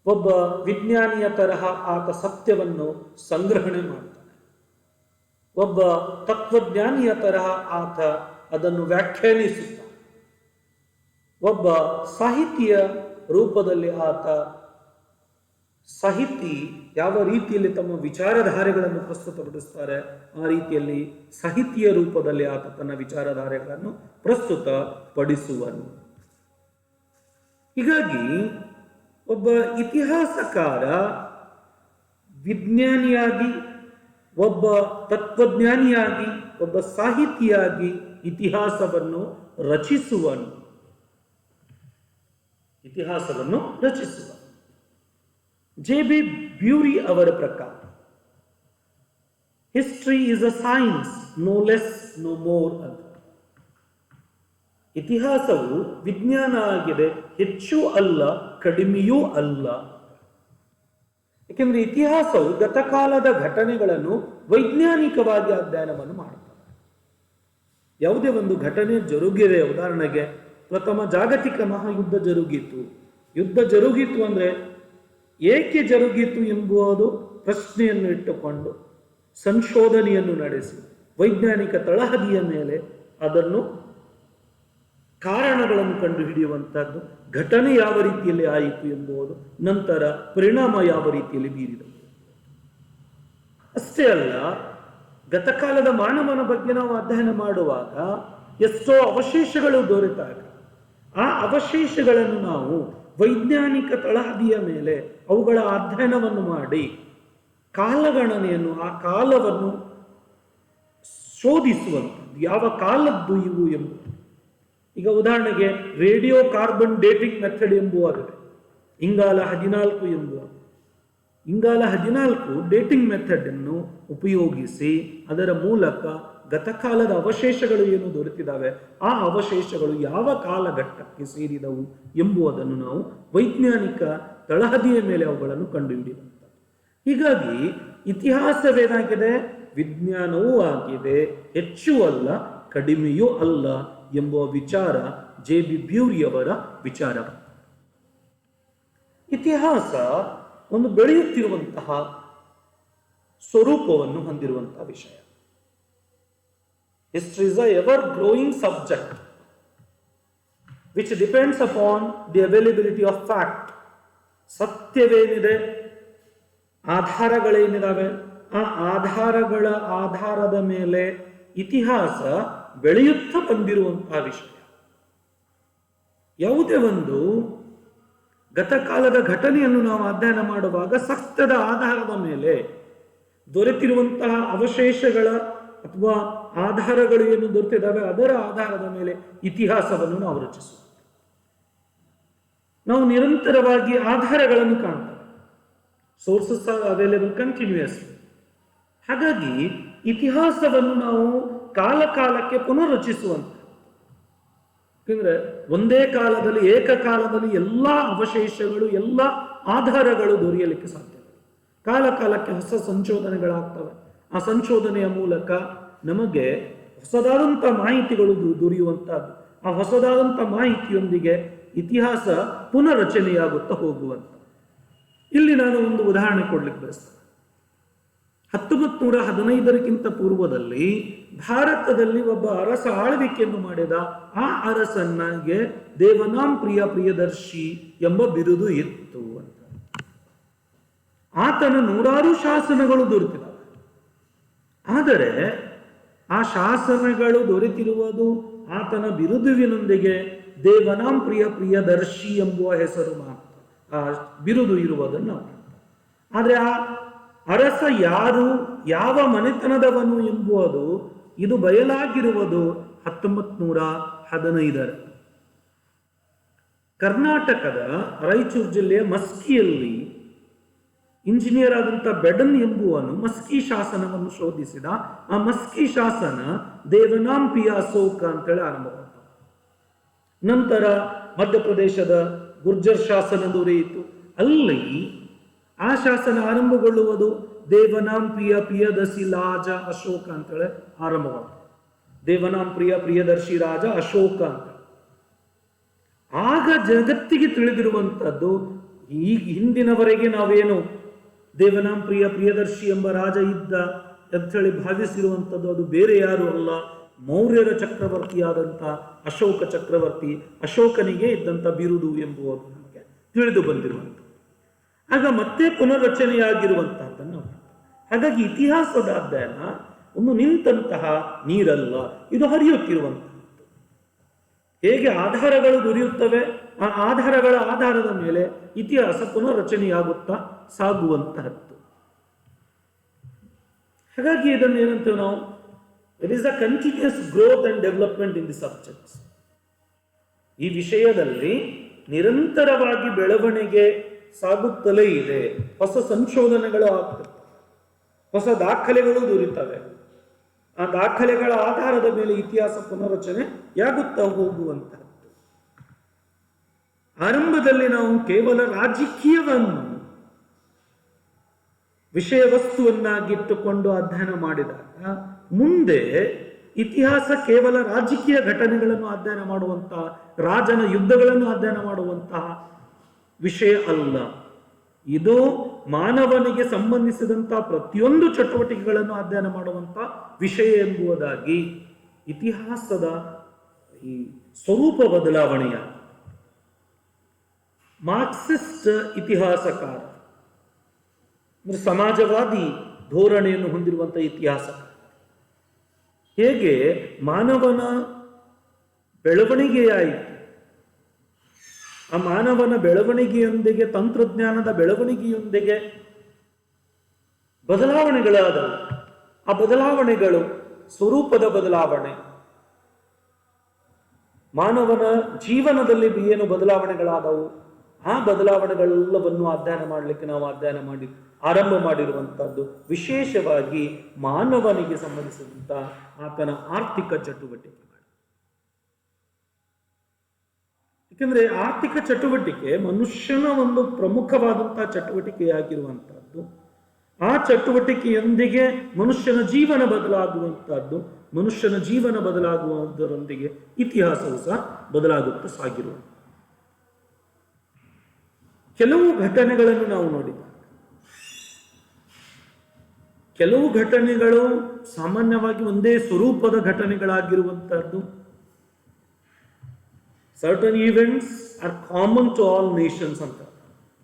ಒಬ್ಬ ವಿಜ್ಞಾನಿಯ ತರಹ ಆತ ಸತ್ಯವನ್ನು ಸಂಗ್ರಹಣೆ ಮಾಡ್ತಾನೆ. ಒಬ್ಬ ತತ್ವಜ್ಞಾನಿಯ ತರಹ ಆತ ಅದನ್ನು ವ್ಯಾಖ್ಯಾನಿಸುತ್ತಾನೆ. ಒಬ್ಬ ಸಾಹಿತಿಯ ರೂಪದಲ್ಲಿ ಆತ, ಸಾಹಿತಿ ಯಾವ ರೀತಿಯಲ್ಲಿ ತಮ್ಮ ವಿಚಾರಧಾರೆಗಳನ್ನು ಪ್ರಸ್ತುತಪಡಿಸ್ತಾರೆ ಆ ರೀತಿಯಲ್ಲಿ ಸಾಹಿತ್ಯ ರೂಪದಲ್ಲಿ ಆತ ತನ್ನ ವಿಚಾರಧಾರೆಗಳನ್ನು ಪ್ರಸ್ತುತಪಡಿಸುವನು. ಹೀಗಾಗಿ ಒಬ್ಬ ಇತಿಹಾಸಕಾರ ವಿಜ್ಞಾನಿಯಾಗಿ, ಒಬ್ಬ ತತ್ವಜ್ಞಾನಿಯಾಗಿ, ಒಬ್ಬ ಸಾಹಿತಿಯಾಗಿ ಇತಿಹಾಸವನ್ನು ರಚಿಸುವನು. ಜೆ.ಬಿ. ಬ್ಯೂರಿ ಅವರ ಪ್ರಕಾರ history is a science, no less no more ಅಂತ. ಇತಿಹಾಸವು ವಿಜ್ಞಾನ ಆಗಿದೆ, ಹೆಚ್ಚು ಅಲ್ಲ ಕಡಿಮೆಯೂ ಅಲ್ಲ. ಏಕೆಂದರೆ ಇತಿಹಾಸವು ಗತಕಾಲದ ಘಟನೆಗಳನ್ನು ವೈಜ್ಞಾನಿಕವಾಗಿ ಅಧ್ಯಯನವನ್ನು ಮಾಡುತ್ತದೆ. ಯಾವುದೇ ಒಂದು ಘಟನೆ ಜರುಗಿದೆ, ಉದಾಹರಣೆಗೆ ಪ್ರಥಮ ಜಾಗತಿಕ ಮಹಾಯುದ್ಧ ಜರುಗಿತು. ಯುದ್ಧ ಜರುಗಿತು ಅಂದರೆ ಏಕೆ ಜರುಗಿತು ಎಂಬುದು ಪ್ರಶ್ನೆಯನ್ನು ಇಟ್ಟುಕೊಂಡು ಸಂಶೋಧನೆಯನ್ನು ನಡೆಸಿ ವೈಜ್ಞಾನಿಕ ತಳಹದಿಯ ಮೇಲೆ ಅದನ್ನು ಕಾರಣಗಳನ್ನು ಕಂಡುಹಿಡಿಯುವಂಥದ್ದು, ಘಟನೆ ಯಾವ ರೀತಿಯಲ್ಲಿ ಆಯಿತು ಎಂಬುದು, ನಂತರ ಪರಿಣಾಮ ಯಾವ ರೀತಿಯಲ್ಲಿ ಬೀರಿದವು. ಅಷ್ಟೇ ಅಲ್ಲ, ಗತಕಾಲದ ಮಾನವನ ಬಗ್ಗೆ ನಾವು ಅಧ್ಯಯನ ಮಾಡುವಾಗ ಎಷ್ಟೋ ಅವಶೇಷಗಳು ದೊರೆತಾಗ ಆ ಅವಶೇಷಗಳನ್ನು ನಾವು ವೈಜ್ಞಾನಿಕ ತಳಹದಿಯ ಮೇಲೆ ಅವುಗಳ ಅಧ್ಯಯನವನ್ನು ಮಾಡಿ ಕಾಲಗಣನೆಯನ್ನು, ಆ ಕಾಲವನ್ನು ಶೋಧಿಸುವಂಥದ್ದು, ಯಾವ ಕಾಲದ್ದು ಇವು ಎಂಬುದು. ಈಗ ಉದಾಹರಣೆಗೆ ರೇಡಿಯೋ ಕಾರ್ಬನ್ ಡೇಟಿಂಗ್ ಮೆಥಡ್ ಎಂಬುವಾಗಿದೆ, ಇಂಗಾಲ 14 ಎಂಬುವ. ಇಂಗಾಲ 14 ಡೇಟಿಂಗ್ ಮೆಥಡ್ ಅನ್ನು ಉಪಯೋಗಿಸಿ ಅದರ ಮೂಲಕ ಗತಕಾಲದ ಅವಶೇಷಗಳು ಏನು ದೊರೆತಿದ್ದಾವೆ ಆ ಅವಶೇಷಗಳು ಯಾವ ಕಾಲಘಟ್ಟಕ್ಕೆ ಸೇರಿದವು ಎಂಬುದನ್ನು ನಾವು ವೈಜ್ಞಾನಿಕ ತಳಹದಿಯ ಮೇಲೆ ಅವುಗಳನ್ನು ಕಂಡುಹಿಡಿಯುವಂಥದ್ದು. ಹೀಗಾಗಿ ಇತಿಹಾಸವೇನಾಗಿದೆ, ವಿಜ್ಞಾನವೂ ಆಗಿದೆ, ಹೆಚ್ಚು ಅಲ್ಲ ಕಡಿಮೆಯೂ ಅಲ್ಲ ಎಂಬುವ ವಿಚಾರ JB ಬ್ಯೂರಿಯವರ ವಿಚಾರ. ಇತಿಹಾಸ ಒಂದು ಬೆಳೆಯುತ್ತಿರುವಂತಹ ಸ್ವರೂಪವನ್ನು ಹೊಂದಿರುವಂತಹ ವಿಷಯ. History is a ever-growing subject which depends upon the availability of fact. ಸತ್ಯವೇನಿದೆ, ಆಧಾರಗಳೇನಿದಾವೆ, ಆ ಆಧಾರಗಳ ಆಧಾರದ ಮೇಲೆ ಇತಿಹಾಸ ಬೆಳೆಯುತ್ತಾ ಬಂದಿರುವಂತಹ ವಿಷಯ. ಯಾವುದೇ ಒಂದು ಗತಕಾಲದ ಘಟನೆಯನ್ನು ನಾವು ಅಧ್ಯಯನ ಮಾಡುವಾಗ ಸತ್ಯದ ಆಧಾರದ ಮೇಲೆ ದೊರೆತಿರುವಂತಹ ಅವಶೇಷಗಳ ಅಥವಾ ಆಧಾರಗಳು ಏನು ದೊರೆತಿದ್ದಾವೆ ಅದರ ಆಧಾರದ ಮೇಲೆ ಇತಿಹಾಸವನ್ನು ನಾವು ರಚಿಸುತ್ತೇವೆ. ನಾವು ನಿರಂತರವಾಗಿ ಆಧಾರಗಳನ್ನು ಕಾಣ್ತೇವೆ. Sources are available continuously. ಹಾಗಾಗಿ ಇತಿಹಾಸವನ್ನು ನಾವು ಕಾಲ ಕಾಲಕ್ಕೆ ಪುನರ್ರಚಿಸುವಂತ, ಯಾಕಂದ್ರೆ ಒಂದೇ ಕಾಲದಲ್ಲಿ ಏಕಕಾಲದಲ್ಲಿ ಎಲ್ಲ ಅವಶೇಷಗಳು ಎಲ್ಲ ಆಧಾರಗಳು ದೊರೆಯಲಿಕ್ಕೆ ಸಾಧ್ಯ. ಕಾಲ ಕಾಲಕ್ಕೆ ಹೊಸ ಸಂಶೋಧನೆಗಳಾಗ್ತವೆ. ಆ ಸಂಶೋಧನೆಯ ಮೂಲಕ ನಮಗೆ ಹೊಸದಾದಂಥ ಮಾಹಿತಿಗಳು ದೊರೆಯುವಂತಹದ್ದು. ಆ ಹೊಸದಾದಂಥ ಮಾಹಿತಿಯೊಂದಿಗೆ ಇತಿಹಾಸ ಪುನರ್ರಚನೆಯಾಗುತ್ತಾ ಹೋಗುವಂತ. ಇಲ್ಲಿ ನಾನು ಒಂದು ಉದಾಹರಣೆ ಕೊಡ್ಲಿಕ್ಕೆ ಬಯಸ್ತೇನೆ. 1915ಕ್ಕಿಂತ ಪೂರ್ವದಲ್ಲಿ ಭಾರತದಲ್ಲಿ ಒಬ್ಬ ಅರಸ ಆಳ್ವಿಕೆಯನ್ನು ಮಾಡಿದ. ಆ ಅರಸನಿಗೆ ದೇವನಾಂ ಪ್ರಿಯದರ್ಶಿ ಎಂಬ ಬಿರುದು ಇತ್ತು ಅಂತ. ಆತನ 100 ಶಾಸನಗಳು ದೊರೆತಿದ್ದಾವೆ. ಆದರೆ ಆ ಶಾಸನಗಳು ದೊರೆತಿರುವುದು ಆತನ ಬಿರುದುವಿನೊಂದಿಗೆ ದೇವನಾಂ ಪ್ರಿಯದರ್ಶಿ ಎಂಬುವ ಹೆಸರು ಮಾತ್ರ, ಆ ಬಿರುದು ಇರುವುದನ್ನು ನಾವು. ಆದರೆ ಆ ಅರಸ ಯಾರು, ಯಾವ ಮನೆತನದವನು ಎಂಬುದು ಇದು ಬಯಲಾಗಿರುವುದು 1915. ಕರ್ನಾಟಕದ ರಾಯಚೂರು ಜಿಲ್ಲೆಯ ಮಸ್ಕಿಯಲ್ಲಿ ಇಂಜಿನಿಯರ್ ಆದಂಥ ಬೆಡನ್ ಎಂಬುವನು ಮಸ್ಕಿ ಶಾಸನವನ್ನು ಶೋಧಿಸಿದ. ಆ ಮಸ್ಕಿ ಶಾಸನ ದೇವನಾಂ ಅಶೋಕ ಅಂತೇಳಿ ಆರಂಭವಾದ. ನಂತರ ಮಧ್ಯಪ್ರದೇಶದ ಗುರ್ಜರ್ ಶಾಸನ ದೊರೆಯಿತು. ಅಲ್ಲಿ ಆ ಶಾಸನ ಆರಂಭಗೊಳ್ಳುವುದು ದೇವನಾಂ ಪ್ರಿಯದರ್ಶಿ ರಾಜ ಅಶೋಕ ಅಂತೇಳಿ ಆರಂಭವಾದ. ದೇವನಾಂ ಪ್ರಿಯದರ್ಶಿ ರಾಜ ಅಶೋಕ ಅಂತ. ಆಗ ಜಗತ್ತಿಗೆ ತಿಳಿದಿರುವಂಥದ್ದು, ಈ ಹಿಂದಿನವರೆಗೆ ನಾವೇನು ದೇವನಾಂ ಪ್ರಿಯದರ್ಶಿ ಎಂಬ ರಾಜ ಇದ್ದ ಅಂಥೇಳಿ ಭಾವಿಸಿರುವಂಥದ್ದು ಅದು ಬೇರೆ ಯಾರು ಅಲ್ಲ, ಮೌರ್ಯರ ಚಕ್ರವರ್ತಿಯಾದಂಥ ಅಶೋಕ ಚಕ್ರವರ್ತಿ. ಅಶೋಕನಿಗೆ ಇದ್ದಂಥ ಬಿರುದು ಎಂಬುದು ನಮಗೆ ತಿಳಿದು ಬಂದಿರುವಂಥದ್ದು. ಆಗ ಮತ್ತೆ ಪುನರ್ರಚನೆಯಾಗಿರುವಂತಹದ್ದನ್ನು. ಹಾಗಾಗಿ ಇತಿಹಾಸದ ಅಧ್ಯಯನ ಒಂದು ನಿಂತಹ ನೀರಲ್ಲ, ಇದು ಹರಿಯುತ್ತಿರುವಂತಹದ್ದು. ಹೇಗೆ ಆಧಾರಗಳು ದೊರೆಯುತ್ತವೆ, ಆ ಆಧಾರಗಳ ಆಧಾರದ ಮೇಲೆ ಇತಿಹಾಸ ಪುನರ್ರಚನೆಯಾಗುತ್ತಾ ಸಾಗುವಂತಹದ್ದು. ಹಾಗಾಗಿ ಇದನ್ನು ಏನಂತೇವೆ ನಾವು, it is a continuous growth and development in the subjects. ಈ ವಿಷಯದಲ್ಲಿ ನಿರಂತರವಾಗಿ ಬೆಳವಣಿಗೆ ಸಾಗುತ್ತಲೇ ಇದೆ. ಹೊಸ ಸಂಶೋಧನೆಗಳು ಆಗ್ತವೆ, ಹೊಸ ದಾಖಲೆಗಳು ದೊರೆಯುತ್ತವೆ. ಆ ದಾಖಲೆಗಳ ಆಧಾರದ ಮೇಲೆ ಇತಿಹಾಸ ಪುನರ್ರಚನೆಯಾಗುತ್ತಾ ಹೋಗುವಂತಹದ್ದು. ಆರಂಭದಲ್ಲಿ ನಾವು ಕೇವಲ ರಾಜಕೀಯವನ್ನು ವಿಷಯ ವಸ್ತುವನ್ನಾಗಿಟ್ಟುಕೊಂಡು ಅಧ್ಯಯನ ಮಾಡಿದಾಗ ಮುಂದೆ ಇತಿಹಾಸ ಕೇವಲ ರಾಜಕೀಯ ಘಟನೆಗಳನ್ನು ಅಧ್ಯಯನ ಮಾಡುವಂತಹ, ರಾಜನ ಯುದ್ಧಗಳನ್ನು ಅಧ್ಯಯನ ಮಾಡುವಂತಹ ವಿಷಯ ಅಲ್ಲ. ಇದು ಮಾನವನಿಗೆ ಸಂಬಂಧಿಸಿದಂತಹ ಪ್ರತಿಯೊಂದು ಚಟುವಟಿಕೆಗಳನ್ನು ಅಧ್ಯಯನ ಮಾಡುವಂತಹ ವಿಷಯ ಎಂಬುದಾಗಿ ಇತಿಹಾಸದ ಈ ಸ್ವರೂಪ ಬದಲಾವಣೆಯ ಮಾರ್ಕ್ಸಿಸ್ಟ್ ಇತಿಹಾಸಕಾರ, ಸಮಾಜವಾದಿ ಧೋರಣೆಯನ್ನು ಹೊಂದಿರುವಂತಹ ಇತಿಹಾಸಕಾರ ಹೇಗೆ ಮಾನವನ ಬೆಳವಣಿಗೆಯಾಯಿತು, ಆ ಮಾನವನ ಬೆಳವಣಿಗೆಯೊಂದಿಗೆ ತಂತ್ರಜ್ಞಾನದ ಬೆಳವಣಿಗೆಯೊಂದಿಗೆ ಬದಲಾವಣೆಗಳಾದವು. ಆ ಬದಲಾವಣೆಗಳು ಸ್ವರೂಪದ ಬದಲಾವಣೆ, ಮಾನವನ ಜೀವನದಲ್ಲಿ ಏನು ಬದಲಾವಣೆಗಳಾದವು ಆ ಬದಲಾವಣೆಗಳೆಲ್ಲವನ್ನು ಅಧ್ಯಯನ ಮಾಡಲಿಕ್ಕೆ ನಾವು ಆರಂಭ ಮಾಡಿರುವಂತಹದ್ದು ವಿಶೇಷವಾಗಿ ಮಾನವನಿಗೆ ಸಂಬಂಧಿಸಿದಂತ ಆತನ ಆರ್ಥಿಕ ಚಟುವಟಿಕೆಗಳು. ಏಕೆಂದ್ರೆ ಆರ್ಥಿಕ ಚಟುವಟಿಕೆ ಮನುಷ್ಯನ ಒಂದು ಪ್ರಮುಖವಾದಂತಹ ಚಟುವಟಿಕೆಯಾಗಿರುವಂತಹದ್ದು. ಆ ಚಟುವಟಿಕೆಯೊಂದಿಗೆ ಮನುಷ್ಯನ ಜೀವನ ಬದಲಾಗುವಂತಹದ್ದು, ಮನುಷ್ಯನ ಜೀವನ ಬದಲಾಗುವುದರೊಂದಿಗೆ ಇತಿಹಾಸವು ಸಹ ಬದಲಾಗುತ್ತಾ ಸಾಗಿರುವ ಕೆಲವು ಘಟನೆಗಳನ್ನು ನಾವು ನೋಡಿದಾಗ, ಕೆಲವು ಘಟನೆಗಳು ಸಾಮಾನ್ಯವಾಗಿ ಒಂದೇ ಸ್ವರೂಪದ ಘಟನೆಗಳಾಗಿರುವಂತಹದ್ದು. Certain events are common to all nations ಅಂತ.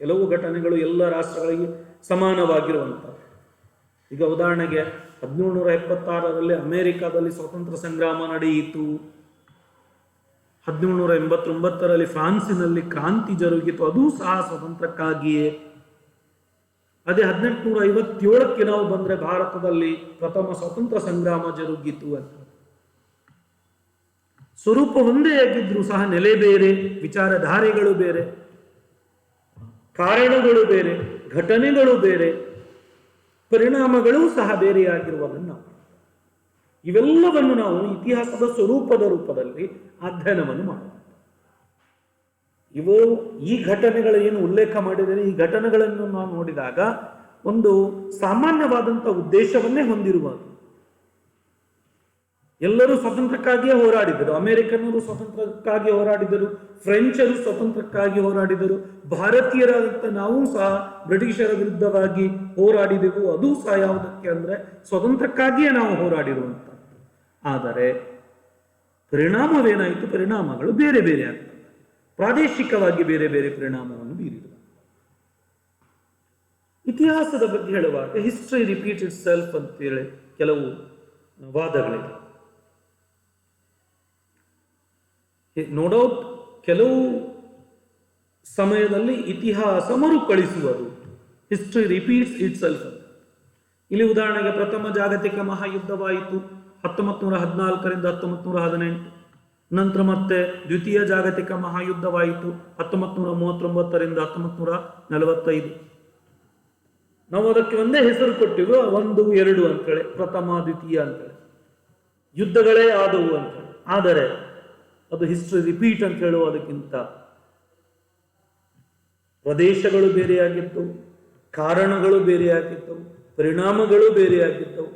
ಕೆಲವು ಘಟನೆಗಳು ಎಲ್ಲ ರಾಷ್ಟ್ರಗಳಿಗೆ ಸಮಾನವಾಗಿರುವಂಥದ್ದು. ಈಗ ಉದಾಹರಣೆಗೆ 1776ರಲ್ಲಿ ಅಮೆರಿಕಾದಲ್ಲಿ ಸ್ವಾತಂತ್ರ್ಯ ಸಂಗ್ರಾಮ ನಡೆಯಿತು. 1789ರಲ್ಲಿ ಫ್ರಾನ್ಸಿನಲ್ಲಿ ಕ್ರಾಂತಿ ಜರುಗಿತು, ಅದೂ ಸಹ ಸ್ವತಂತ್ರಕ್ಕಾಗಿಯೇ. ಅದೇ 1857ಕ್ಕೆ ನಾವು ಬಂದ್ರೆ ಭಾರತದಲ್ಲಿ ಪ್ರಥಮ ಸ್ವಾತಂತ್ರ್ಯ ಸಂಗ್ರಾಮ ಜರುಗಿತು ಅಂತ. ಸ್ವರೂಪ ಒಂದೇ ಆಗಿದ್ರು ಸಹ ನೆಲೆ ಬೇರೆ, ವಿಚಾರಧಾರೆಗಳು ಬೇರೆ, ಕಾರಣಗಳು ಬೇರೆ, ಘಟನೆಗಳು ಬೇರೆ, ಪರಿಣಾಮಗಳೂ ಸಹ ಬೇರೆಯಾಗಿರುವುದನ್ನು ಇವೆಲ್ಲವನ್ನು ನಾವು ಇತಿಹಾಸದ ಸ್ವರೂಪದ ರೂಪದಲ್ಲಿ ಅಧ್ಯಯನವನ್ನು ಮಾಡಬಹುದು. ಈ ಘಟನೆಗಳು ಏನು ಉಲ್ಲೇಖ ಮಾಡಿದರೆ, ಈ ಘಟನೆಗಳನ್ನು ನಾವು ನೋಡಿದಾಗ ಒಂದು ಸಾಮಾನ್ಯವಾದಂತಹ ಉದ್ದೇಶವನ್ನೇ ಹೊಂದಿರುವುದು. ಎಲ್ಲರೂ ಸ್ವತಂತ್ರಕ್ಕಾಗಿಯೇ ಹೋರಾಡಿದರು. ಅಮೆರಿಕನ್ನರು ಸ್ವತಂತ್ರಕ್ಕಾಗಿ ಹೋರಾಡಿದರು, ಫ್ರೆಂಚರು ಸ್ವತಂತ್ರಕ್ಕಾಗಿ ಹೋರಾಡಿದರು, ಭಾರತೀಯರಾದಂಥ ನಾವು ಸಹ ಬ್ರಿಟಿಷರ ವಿರುದ್ಧವಾಗಿ ಹೋರಾಡಿದೆವು. ಅದು ಸಹ ಯಾವುದಕ್ಕೆ ಅಂದ್ರೆ ಸ್ವತಂತ್ರಕ್ಕಾಗಿಯೇ ನಾವು ಹೋರಾಡಿರುವಂಥದ್ದು. ಆದರೆ ಪರಿಣಾಮವೇನಾಯಿತು? ಪರಿಣಾಮಗಳು ಬೇರೆ ಬೇರೆ ಆಗ್ತವೆ, ಪ್ರಾದೇಶಿಕವಾಗಿ ಬೇರೆ ಬೇರೆ ಪರಿಣಾಮವನ್ನು ಬೀರಿದವು. ಇತಿಹಾಸದ ಬಗ್ಗೆ ಹೇಳುವಾಗ ಹಿಸ್ಟ್ರಿ ರಿಪೀಟ್ ಇಟ್ ಸೆಲ್ಫ್ ಅಂತೇಳಿ ಕೆಲವು ವಾದಗಳಿವೆ. ನೋ ಡೌಟ್ ಕೆಲವು ಸಮಯದಲ್ಲಿ ಇತಿಹಾಸ ಮರುಕಳಿಸುವುದು, ಹಿಸ್ಟ್ರಿ ರಿಪೀಟ್ಸ್ ಇಟ್ ಸೆಲ್ಫ್ ಅಂತ. ಇಲ್ಲಿ ಉದಾಹರಣೆಗೆ ಪ್ರಥಮ ಜಾಗತಿಕ ಮಹಾಯುದ್ಧವಾಯಿತು 1914ರಿಂದ 1918. ನಂತರ ಮತ್ತೆ ದ್ವಿತೀಯ ಜಾಗತಿಕ ಮಹಾಯುದ್ಧವಾಯಿತು 1939ರಿಂದ 1945. ನಾವು ಅದಕ್ಕೆ ಒಂದೇ ಹೆಸರು ಕೊಟ್ಟಿವು, 1, 2 ಅಂತೇಳಿ, ಪ್ರಥಮ ದ್ವಿತೀಯ ಅಂತೇಳಿ. ಯುದ್ಧಗಳೇ ಆದವು ಅಂತೇಳಿ. ಆದರೆ ಅದು ಹಿಸ್ಟ್ರಿ ರಿಪೀಟ್ ಅಂತ ಹೇಳುವುದಕ್ಕಿಂತ ಪ್ರದೇಶಗಳು ಬೇರೆಯಾಗಿದ್ದವು, ಕಾರಣಗಳು ಬೇರೆಯಾಗಿದ್ದವು, ಪರಿಣಾಮಗಳು ಬೇರೆಯಾಗಿದ್ದವು.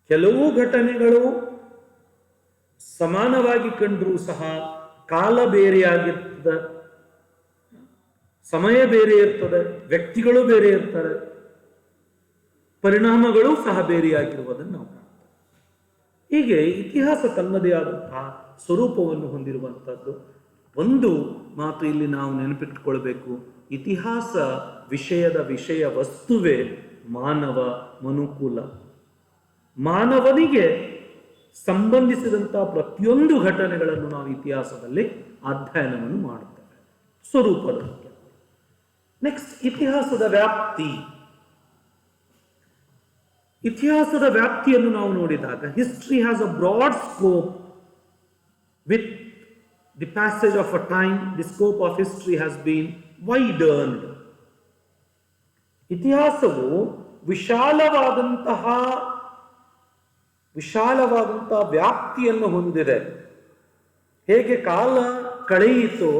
ಕೆಲವು ಘಟನೆಗಳು ಸಮಾನವಾಗಿ ಕಂಡರೂ ಸಹ ಕಾಲ ಬೇರೆಯಾಗಿರ್ತದೆ, ಸಮಯ ಬೇರೆ ಇರ್ತದೆ, ವ್ಯಕ್ತಿಗಳು ಬೇರೆ ಇರ್ತಾರೆ, ಪರಿಣಾಮಗಳು ಸಹ ಬೇರೆಯಾಗಿರುವುದನ್ನು ನಾವು ಕಾಣ್ತೇವೆ. ಹೀಗೆ ಇತಿಹಾಸ ತನ್ನದೇ ಆದಂತಹ ಸ್ವರೂಪವನ್ನು ಹೊಂದಿರುವಂಥದ್ದು. ಒಂದು ಮಾತು ಇಲ್ಲಿ ನಾವು ನೆನಪಿಟ್ಟುಕೊಳ್ಬೇಕು, ಇತಿಹಾಸ ವಿಷಯ ವಸ್ತುವೇ ಮಾನವ ಮನುಕುಲ. ಮಾನವನಿಗೆ ಸಂಬಂಧಿಸಿದಂತಹ ಪ್ರತಿಯೊಂದು ಘಟನೆಗಳನ್ನು ನಾವು ಇತಿಹಾಸದಲ್ಲಿ ಅಧ್ಯಯನವನ್ನು ಮಾಡುತ್ತೇವೆ, ಸ್ವರೂಪದ ಬಗ್ಗೆ. ನೆಕ್ಸ್ಟ್, ಇತಿಹಾಸದ ವ್ಯಾಪ್ತಿ. ಇತಿಹಾಸದ ವ್ಯಾಪ್ತಿಯನ್ನು ನಾವು ನೋಡಿದಾಗ history has a broad scope. With the passage of a time the scope of history has been widened. ಇತಿಹಾಸವು ವಿಶಾಲವಾದಂತಹ ವ್ಯಾಪ್ತಿಯನ್ನು ಹೊಂದಿದೆ. ಹೇಗೆ ಕಾಲ ಕಳೆಯಿತೋ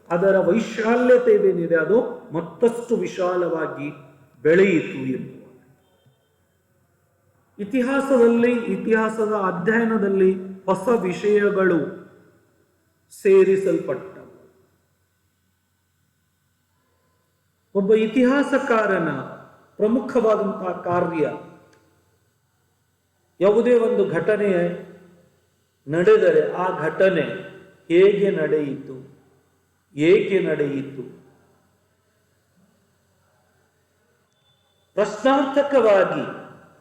ಅದರ ವೈಶಾಲ್ಯತೆಯೇನಿದೆ ಅದು ಮತ್ತಷ್ಟು ವಿಶಾಲವಾಗಿ ಬೆಳೆಯಿತು ಎಂದು. ಇತಿಹಾಸದ ಅಧ್ಯಯನದಲ್ಲಿ ಹೊಸ ವಿಷಯಗಳು ಸೇರಿಸಲ್ಪಟ್ಟವು. ಒಬ್ಬ ಇತಿಹಾಸಕಾರನ ಪ್ರಮುಖವಾದಂತಹ ಕಾರ್ಯ, ಯಾವುದೇ ಒಂದು ಘಟನೆ ನಡೆದರೆ ಆ ಘಟನೆ ಹೇಗೆ ನಡೆಯಿತು, ಏಕೆ ನಡೆಯಿತು, ಪ್ರಶ್ನಾರ್ಥಕವಾಗಿ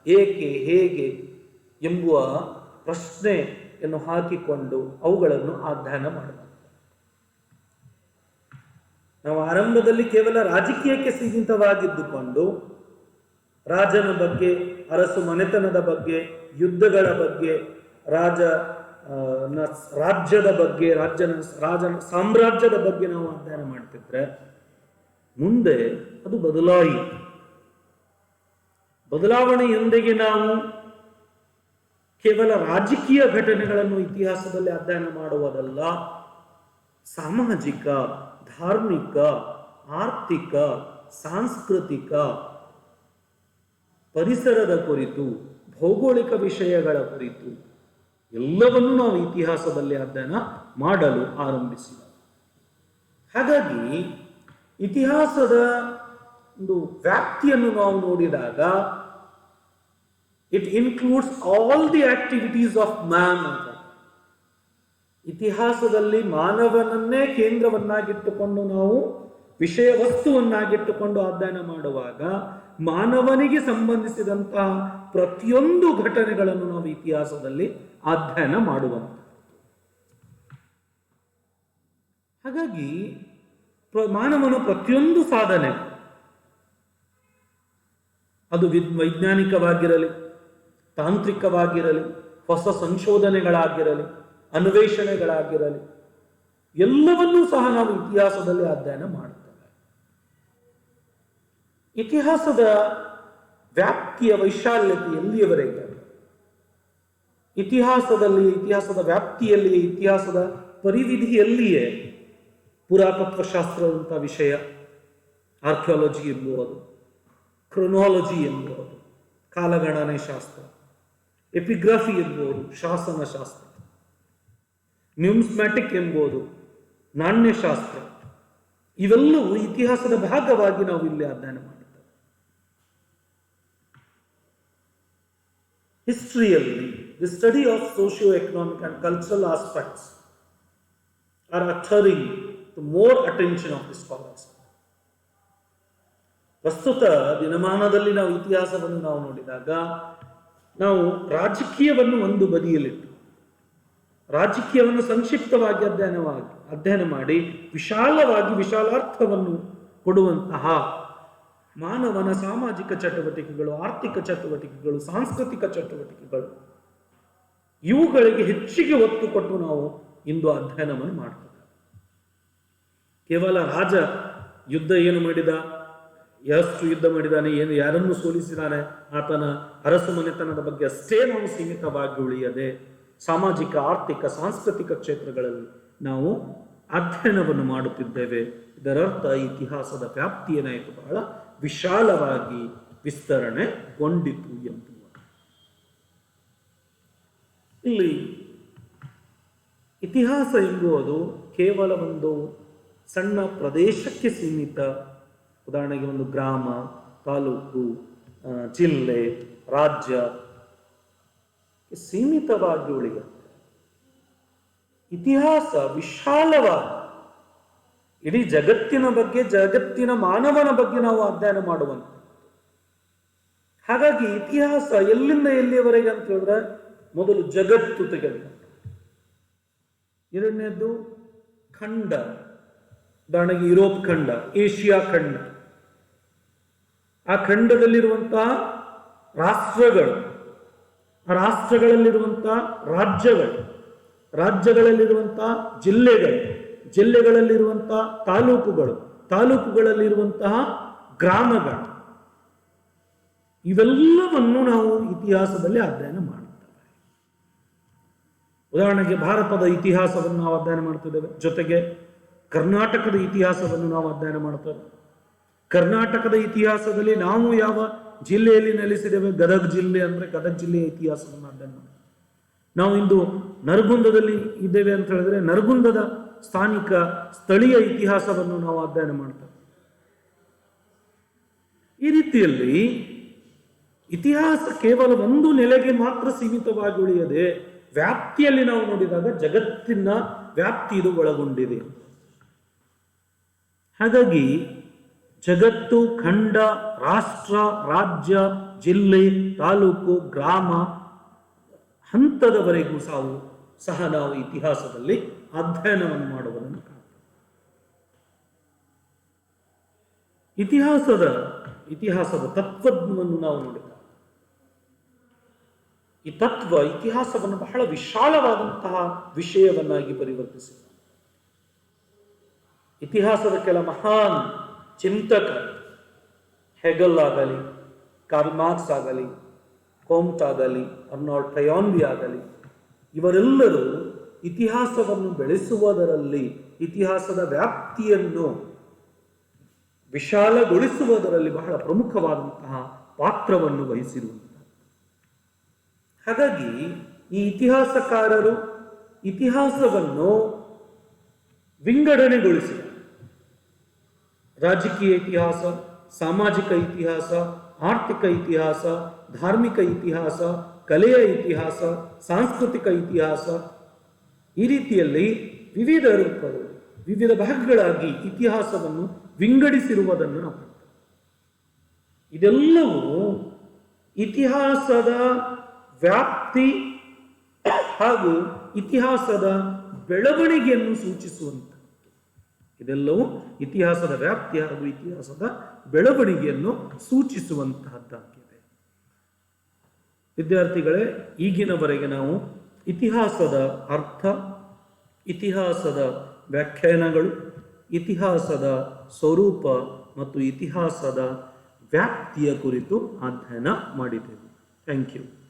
ಏಕೆ, ಹೇಗೆ ಎಂಬುವ ಪ್ರಶ್ನೆಯನ್ನು ಹಾಕಿಕೊಂಡು ಅವುಗಳನ್ನು ಅಧ್ಯಯನ ಮಾಡಬೇಕು. ನಾವು ಆರಂಭದಲ್ಲಿ ಕೇವಲ ರಾಜಕೀಯಕ್ಕೆ ಸೀಮಿತವಾಗಿದ್ದುಕೊಂಡು ರಾಜನ ಬಗ್ಗೆ, ಅರಸು ಮನೆತನದ ಬಗ್ಗೆ, ಯುದ್ಧಗಳ ಬಗ್ಗೆ, ರಾಜ್ಯದ ಬಗ್ಗೆ ರಾಜನ ಸಾಮ್ರಾಜ್ಯದ ಬಗ್ಗೆ ನಾವು ಅಧ್ಯಯನ ಮಾಡ್ತಿದ್ರೆ ಮುಂದೆ ಅದು ಬದಲಾಯಿತು. ಬದಲಾವಣೆಯೊಂದಿಗೆ ನಾವು ಕೇವಲ ರಾಜಕೀಯ ಘಟನೆಗಳನ್ನು ಇತಿಹಾಸದಲ್ಲಿ ಅಧ್ಯಯನ ಮಾಡುವುದಲ್ಲ, ಸಾಮಾಜಿಕ, ಧಾರ್ಮಿಕ, ಆರ್ಥಿಕ, ಸಾಂಸ್ಕೃತಿಕ, ಪರಿಸರದ ಕುರಿತು, ಭೌಗೋಳಿಕ ವಿಷಯಗಳ ಕುರಿತು ಎಲ್ಲವನ್ನೂ ನಾವು ಇತಿಹಾಸದಲ್ಲಿ ಅಧ್ಯಯನ ಮಾಡಲು ಆರಂಭಿಸಿದ. ಹಾಗಾಗಿ ಇತಿಹಾಸದ ಒಂದು ವ್ಯಾಪ್ತಿಯನ್ನು ನಾವು ನೋಡಿದಾಗ it includes all the activities of man ಅಂತ. ಇತಿಹಾಸದಲ್ಲಿ ಮಾನವನನ್ನೇ ಕೇಂದ್ರವನ್ನಾಗಿಟ್ಟುಕೊಂಡು ನಾವು ವಿಷಯ ವಸ್ತುವನ್ನಾಗಿಟ್ಟುಕೊಂಡು ಅಧ್ಯಯನ ಮಾಡುವಾಗ ಮಾನವನಿಗೆ ಸಂಬಂಧಿಸಿದಂತಹ ಪ್ರತಿಯೊಂದು ಘಟನೆಗಳನ್ನು ನಾವು ಇತಿಹಾಸದಲ್ಲಿ ಅಧ್ಯಯನ ಮಾಡುವಂತ. ಹಾಗಾಗಿ ಮಾನವನ ಪ್ರತಿಯೊಂದು ಸಾಧನೆ, ಅದು ವೈಜ್ಞಾನಿಕವಾಗಿರಲಿ, ತಾಂತ್ರಿಕವಾಗಿರಲಿ, ಹೊಸ ಸಂಶೋಧನೆಗಳಾಗಿರಲಿ, ಅನ್ವೇಷಣೆಗಳಾಗಿರಲಿ, ಎಲ್ಲವನ್ನೂ ಸಹ ನಾವು ಇತಿಹಾಸದಲ್ಲಿ ಅಧ್ಯಯನ ಮಾಡುತ್ತೇವೆ. ಇತಿಹಾಸದ ವ್ಯಾಪ್ತಿಯ ವೈಶಾಲ್ಯತೆ ಎಲ್ಲಿಯವರೆಗೆ? ಇತಿಹಾಸದ ವ್ಯಾಪ್ತಿಯಲ್ಲಿಯೇ, ಇತಿಹಾಸದ ಪರಿವಿಧಿಯಲ್ಲಿಯೇ ಪುರಾತತ್ವ ಶಾಸ್ತ್ರದಂಥ ವಿಷಯ, ಆರ್ಕಿಯಾಲಜಿ ಎಂಬುವುದು, ಕ್ರೊನಾಲಜಿ ಎಂಬುವುದು ಕಾಲಗಣನೆ ಶಾಸ್ತ್ರ, ಎಪಿಗ್ರಫಿ ಎಂಬುವುದು ಶಾಸನ ಶಾಸ್ತ್ರ, ನ್ಯೂಮಿಸ್ಮ್ಯಾಟಿಕ್ ಎಂಬುದು ನಾಣ್ಯಶಾಸ್ತ್ರ, ಇವೆಲ್ಲವೂ ಇತಿಹಾಸದ ಭಾಗವಾಗಿ ನಾವು ಇಲ್ಲಿ ಅಧ್ಯಯನ ಮಾಡಿದ್ದೇವೆ. ಹಿಸ್ಟ್ರಿಯಲ್ಲಿ the study of socio economic and cultural aspects are uttering to more attention of the scholars. ಪ್ರಸ್ತುತ ದಿನಮಾನದಲ್ಲಿ ನಾವು ಇತಿಹಾಸವನ್ನು ನಾವು ನೋಡಿದಾಗ ನಾವು ರಾಜಕೀಯವನ್ನು ಒಂದು ಬದಿಯಲ್ಲಿಟ್ಟು ರಾಜಕೀಯವನ್ನು ಸಂಕ್ಷಿಪ್ತವಾಗಿ ಅಧ್ಯಯನ ಮಾಡಿ ವಿಶಾಲಾರ್ಥವನ್ನು ಕೊಡುವಂತಹ ಮಾನವನ ಸಾಮಾಜಿಕ ಚಟುವಟಿಕೆಗಳು, ಆರ್ಥಿಕ ಚಟುವಟಿಕೆಗಳು, ಸಾಂಸ್ಕೃತಿಕ ಚಟುವಟಿಕೆಗಳು, ಇವುಗಳಿಗೆ ಹೆಚ್ಚಿಗೆ ಒತ್ತು ಕೊಟ್ಟು ನಾವು ಇಂದು ಅಧ್ಯಯನವನ್ನು ಮಾಡ್ತೇವೆ. ಕೇವಲ ರಾಜ ಯುದ್ಧ ಏನು ಮಾಡಿದ, ಎಷ್ಟು ಯುದ್ಧ ಮಾಡಿದಾನೆ, ಯಾರನ್ನು ಸೋಲಿಸಿದಾನೆ, ಆತನ ಅರಸು ಮನೆತನದ ಬಗ್ಗೆ ಅಷ್ಟೇ ನಾವು ಸೀಮಿತವಾಗಿ ಉಳಿಯದೆ ಸಾಮಾಜಿಕ, ಆರ್ಥಿಕ, ಸಾಂಸ್ಕೃತಿಕ ಕ್ಷೇತ್ರಗಳಲ್ಲಿ ನಾವು ಅಧ್ಯಯನವನ್ನು ಮಾಡುತ್ತಿದ್ದೇವೆ. ಇದರರ್ಥ ಇತಿಹಾಸದ ವ್ಯಾಪ್ತಿ ಏನಾಯಿತು, ಬಹಳ ವಿಶಾಲವಾಗಿ ವಿಸ್ತರಣೆಗೊಂಡಿತು ಎಂಬುದು. ಇಲ್ಲಿ ಇತಿಹಾಸ ಎಂಬುವುದು ಕೇವಲ ಒಂದು ಸಣ್ಣ ಪ್ರದೇಶಕ್ಕೆ ಸೀಮಿತ, ಉದಾಹರಣೆಗೆ ಒಂದು ಗ್ರಾಮ, ತಾಲೂಕು, ಜಿಲ್ಲೆ, ರಾಜ್ಯ ಸೀಮಿತವಾಗಿ ಉಳಿಯುತ್ತೆ. ಇತಿಹಾಸ ವಿಶಾಲವಾಗಿ ಇಡೀ ಜಗತ್ತಿನ ಬಗ್ಗೆ, ಜಗತ್ತಿನ ಮಾನವನ ಬಗ್ಗೆ ನಾವು ಅಧ್ಯಯನ ಮಾಡುವಂತ. ಹಾಗಾಗಿ ಇತಿಹಾಸ ಎಲ್ಲಿಂದ ಎಲ್ಲಿಯವರೆಗೆ ಅಂತ ಹೇಳಿದ್ರೆ, ಮೊದಲು ಜಗತ್ತು ತೆಗೆದುಕೊಂಡು, ಎರಡನೇದ್ದು ಖಂಡ, ಉದಾಹರಣೆಗೆ ಯುರೋಪ್ ಖಂಡ, ಏಷ್ಯಾ ಖಂಡ, ಆ ಖಂಡದಲ್ಲಿರುವಂತಹ ರಾಷ್ಟ್ರಗಳು, ಆ ರಾಷ್ಟ್ರಗಳಲ್ಲಿರುವಂತಹ ರಾಜ್ಯಗಳು, ರಾಜ್ಯಗಳಲ್ಲಿರುವಂತಹ ಜಿಲ್ಲೆಗಳು, ಜಿಲ್ಲೆಗಳಲ್ಲಿರುವಂತಹ ತಾಲೂಕುಗಳು, ತಾಲೂಕುಗಳಲ್ಲಿರುವಂತಹ ಗ್ರಾಮಗಳು, ಇವೆಲ್ಲವನ್ನು ನಾವು ಇತಿಹಾಸದಲ್ಲಿ ಅಧ್ಯಯನ ಮಾಡುತ್ತೇವೆ. ಉದಾಹರಣೆಗೆ ಭಾರತದ ಇತಿಹಾಸವನ್ನು ನಾವು ಅಧ್ಯಯನ ಮಾಡ್ತಿದ್ದೇವೆ, ಜೊತೆಗೆ ಕರ್ನಾಟಕದ ಇತಿಹಾಸವನ್ನು ನಾವು ಅಧ್ಯಯನ ಮಾಡ್ತೇವೆ. ಕರ್ನಾಟಕದ ಇತಿಹಾಸದಲ್ಲಿ ನಾವು ಯಾವ ಜಿಲ್ಲೆಯಲ್ಲಿ ನೆಲೆಸಿದ್ದೇವೆ, ಗದಗ ಜಿಲ್ಲೆ ಅಂದರೆ ಗದಗ ಜಿಲ್ಲೆಯ ಇತಿಹಾಸವನ್ನು ಅಧ್ಯಯನ ಮಾಡ್ತೇವೆ. ನಾವು ಇಂದು ನರಗುಂದದಲ್ಲಿ ಇದ್ದೇವೆ ಅಂತ ಹೇಳಿದ್ರೆ ನರಗುಂದದ ಸ್ಥಳೀಯ ಇತಿಹಾಸವನ್ನು ನಾವು ಅಧ್ಯಯನ ಮಾಡ್ತೇವೆ. ಈ ರೀತಿಯಲ್ಲಿ ಇತಿಹಾಸ ಕೇವಲ ಒಂದು ನೆಲೆಗೆ ಮಾತ್ರ ಸೀಮಿತವಾಗಿ ಉಳಿಯದೆ ವ್ಯಾಪ್ತಿಯಲ್ಲಿ ನಾವು ನೋಡಿದಾಗ ಜಗತ್ತಿನ ವ್ಯಾಪ್ತಿ ಇದು ಒಳಗೊಂಡಿದೆ. ಹಾಗಾಗಿ ಜಗತ್ತು, ಖಂಡ, ರಾಷ್ಟ್ರ, ರಾಜ್ಯ, ಜಿಲ್ಲೆ, ತಾಲೂಕು, ಗ್ರಾಮ ಹಂತದವರೆಗೂ ಸಹ ನಾವು ಇತಿಹಾಸದಲ್ಲಿ ಅಧ್ಯಯನವನ್ನು ಮಾಡುವುದನ್ನು ಕಾಣ್ತೇವೆ. ಇತಿಹಾಸದ ತತ್ವಜ್ಞವನ್ನು ನಾವು ನೋಡಿದಾಗ ಈ ತತ್ವ ಇತಿಹಾಸವನ್ನು ಬಹಳ ವಿಶಾಲವಾದಂತಹ ವಿಷಯವನ್ನಾಗಿ ಪರಿವರ್ತಿಸಿದ. ಇತಿಹಾಸದ ಕೆಲ ಮಹಾನ್ ಚಿಂತಕ, ಹೆಗಲ್ ಆಗಲಿ, ಕಾರ್ಲ್ ಮಾರ್ಕ್ಸ್ ಆಗಲಿ, ಕೋಮ್ಟ್ ಆಗಲಿ, ಅರ್ನಾಲ್ಡ್ ಟಯಾನ್ಬಿ ಆಗಲಿ, ಇವರೆಲ್ಲರೂ ಇತಿಹಾಸವನ್ನು ಬೆಳೆಸುವುದರಲ್ಲಿ, ಇತಿಹಾಸದ ವ್ಯಾಪ್ತಿಯನ್ನು ವಿಶಾಲಗೊಳಿಸುವುದರಲ್ಲಿ ಬಹಳ ಪ್ರಮುಖವಾದಂತಹ ಪಾತ್ರವನ್ನು ವಹಿಸಿರುವಂತಹ. ಹಾಗಾಗಿ ಈ ಇತಿಹಾಸಕಾರರು ಇತಿಹಾಸವನ್ನು ವಿಂಗಡಣೆಗೊಳಿಸಿದ. ರಾಜಕೀಯ ಇತಿಹಾಸ, ಸಾಮಾಜಿಕ ಇತಿಹಾಸ, ಆರ್ಥಿಕ ಇತಿಹಾಸ, ಧಾರ್ಮಿಕ ಇತಿಹಾಸ, ಕಲೆಯ ಇತಿಹಾಸ, ಸಾಂಸ್ಕೃತಿಕ ಇತಿಹಾಸ, ಈ ರೀತಿಯಲ್ಲಿ ವಿವಿಧ ರೂಪಗಳು, ವಿವಿಧ ಭಾಗಗಳಾಗಿ ಇತಿಹಾಸವನ್ನು ವಿಂಗಡಿಸಿರುವುದನ್ನು ನಾವು ಕಾಣ್ತೇವೆ. ಇದೆಲ್ಲವೂ ಇತಿಹಾಸದ ವ್ಯಾಪ್ತಿ ಹಾಗೂ ಇತಿಹಾಸದ ಬೆಳವಣಿಗೆಯನ್ನು ಸೂಚಿಸುವಂಥದ್ದು. ಇದೆಲ್ಲವೂ ಇತಿಹಾಸದ ವ್ಯಾಪ್ತಿ ಹಾಗೂ ಇತಿಹಾಸದ ಬೆಳವಣಿಗೆಯನ್ನು ಸೂಚಿಸುವಂತಹದ್ದಾಗಿದೆ. ವಿದ್ಯಾರ್ಥಿಗಳೇ, ಈಗಿನವರೆಗೆ ನಾವು ಇತಿಹಾಸದ ಅರ್ಥ, ಇತಿಹಾಸದ ವ್ಯಾಖ್ಯಾನಗಳು, ಇತಿಹಾಸದ ಸ್ವರೂಪ ಮತ್ತು ಇತಿಹಾಸದ ವ್ಯಾಪ್ತಿಯ ಕುರಿತು ಅಧ್ಯಯನ ಮಾಡಿದೆವು. Thank you.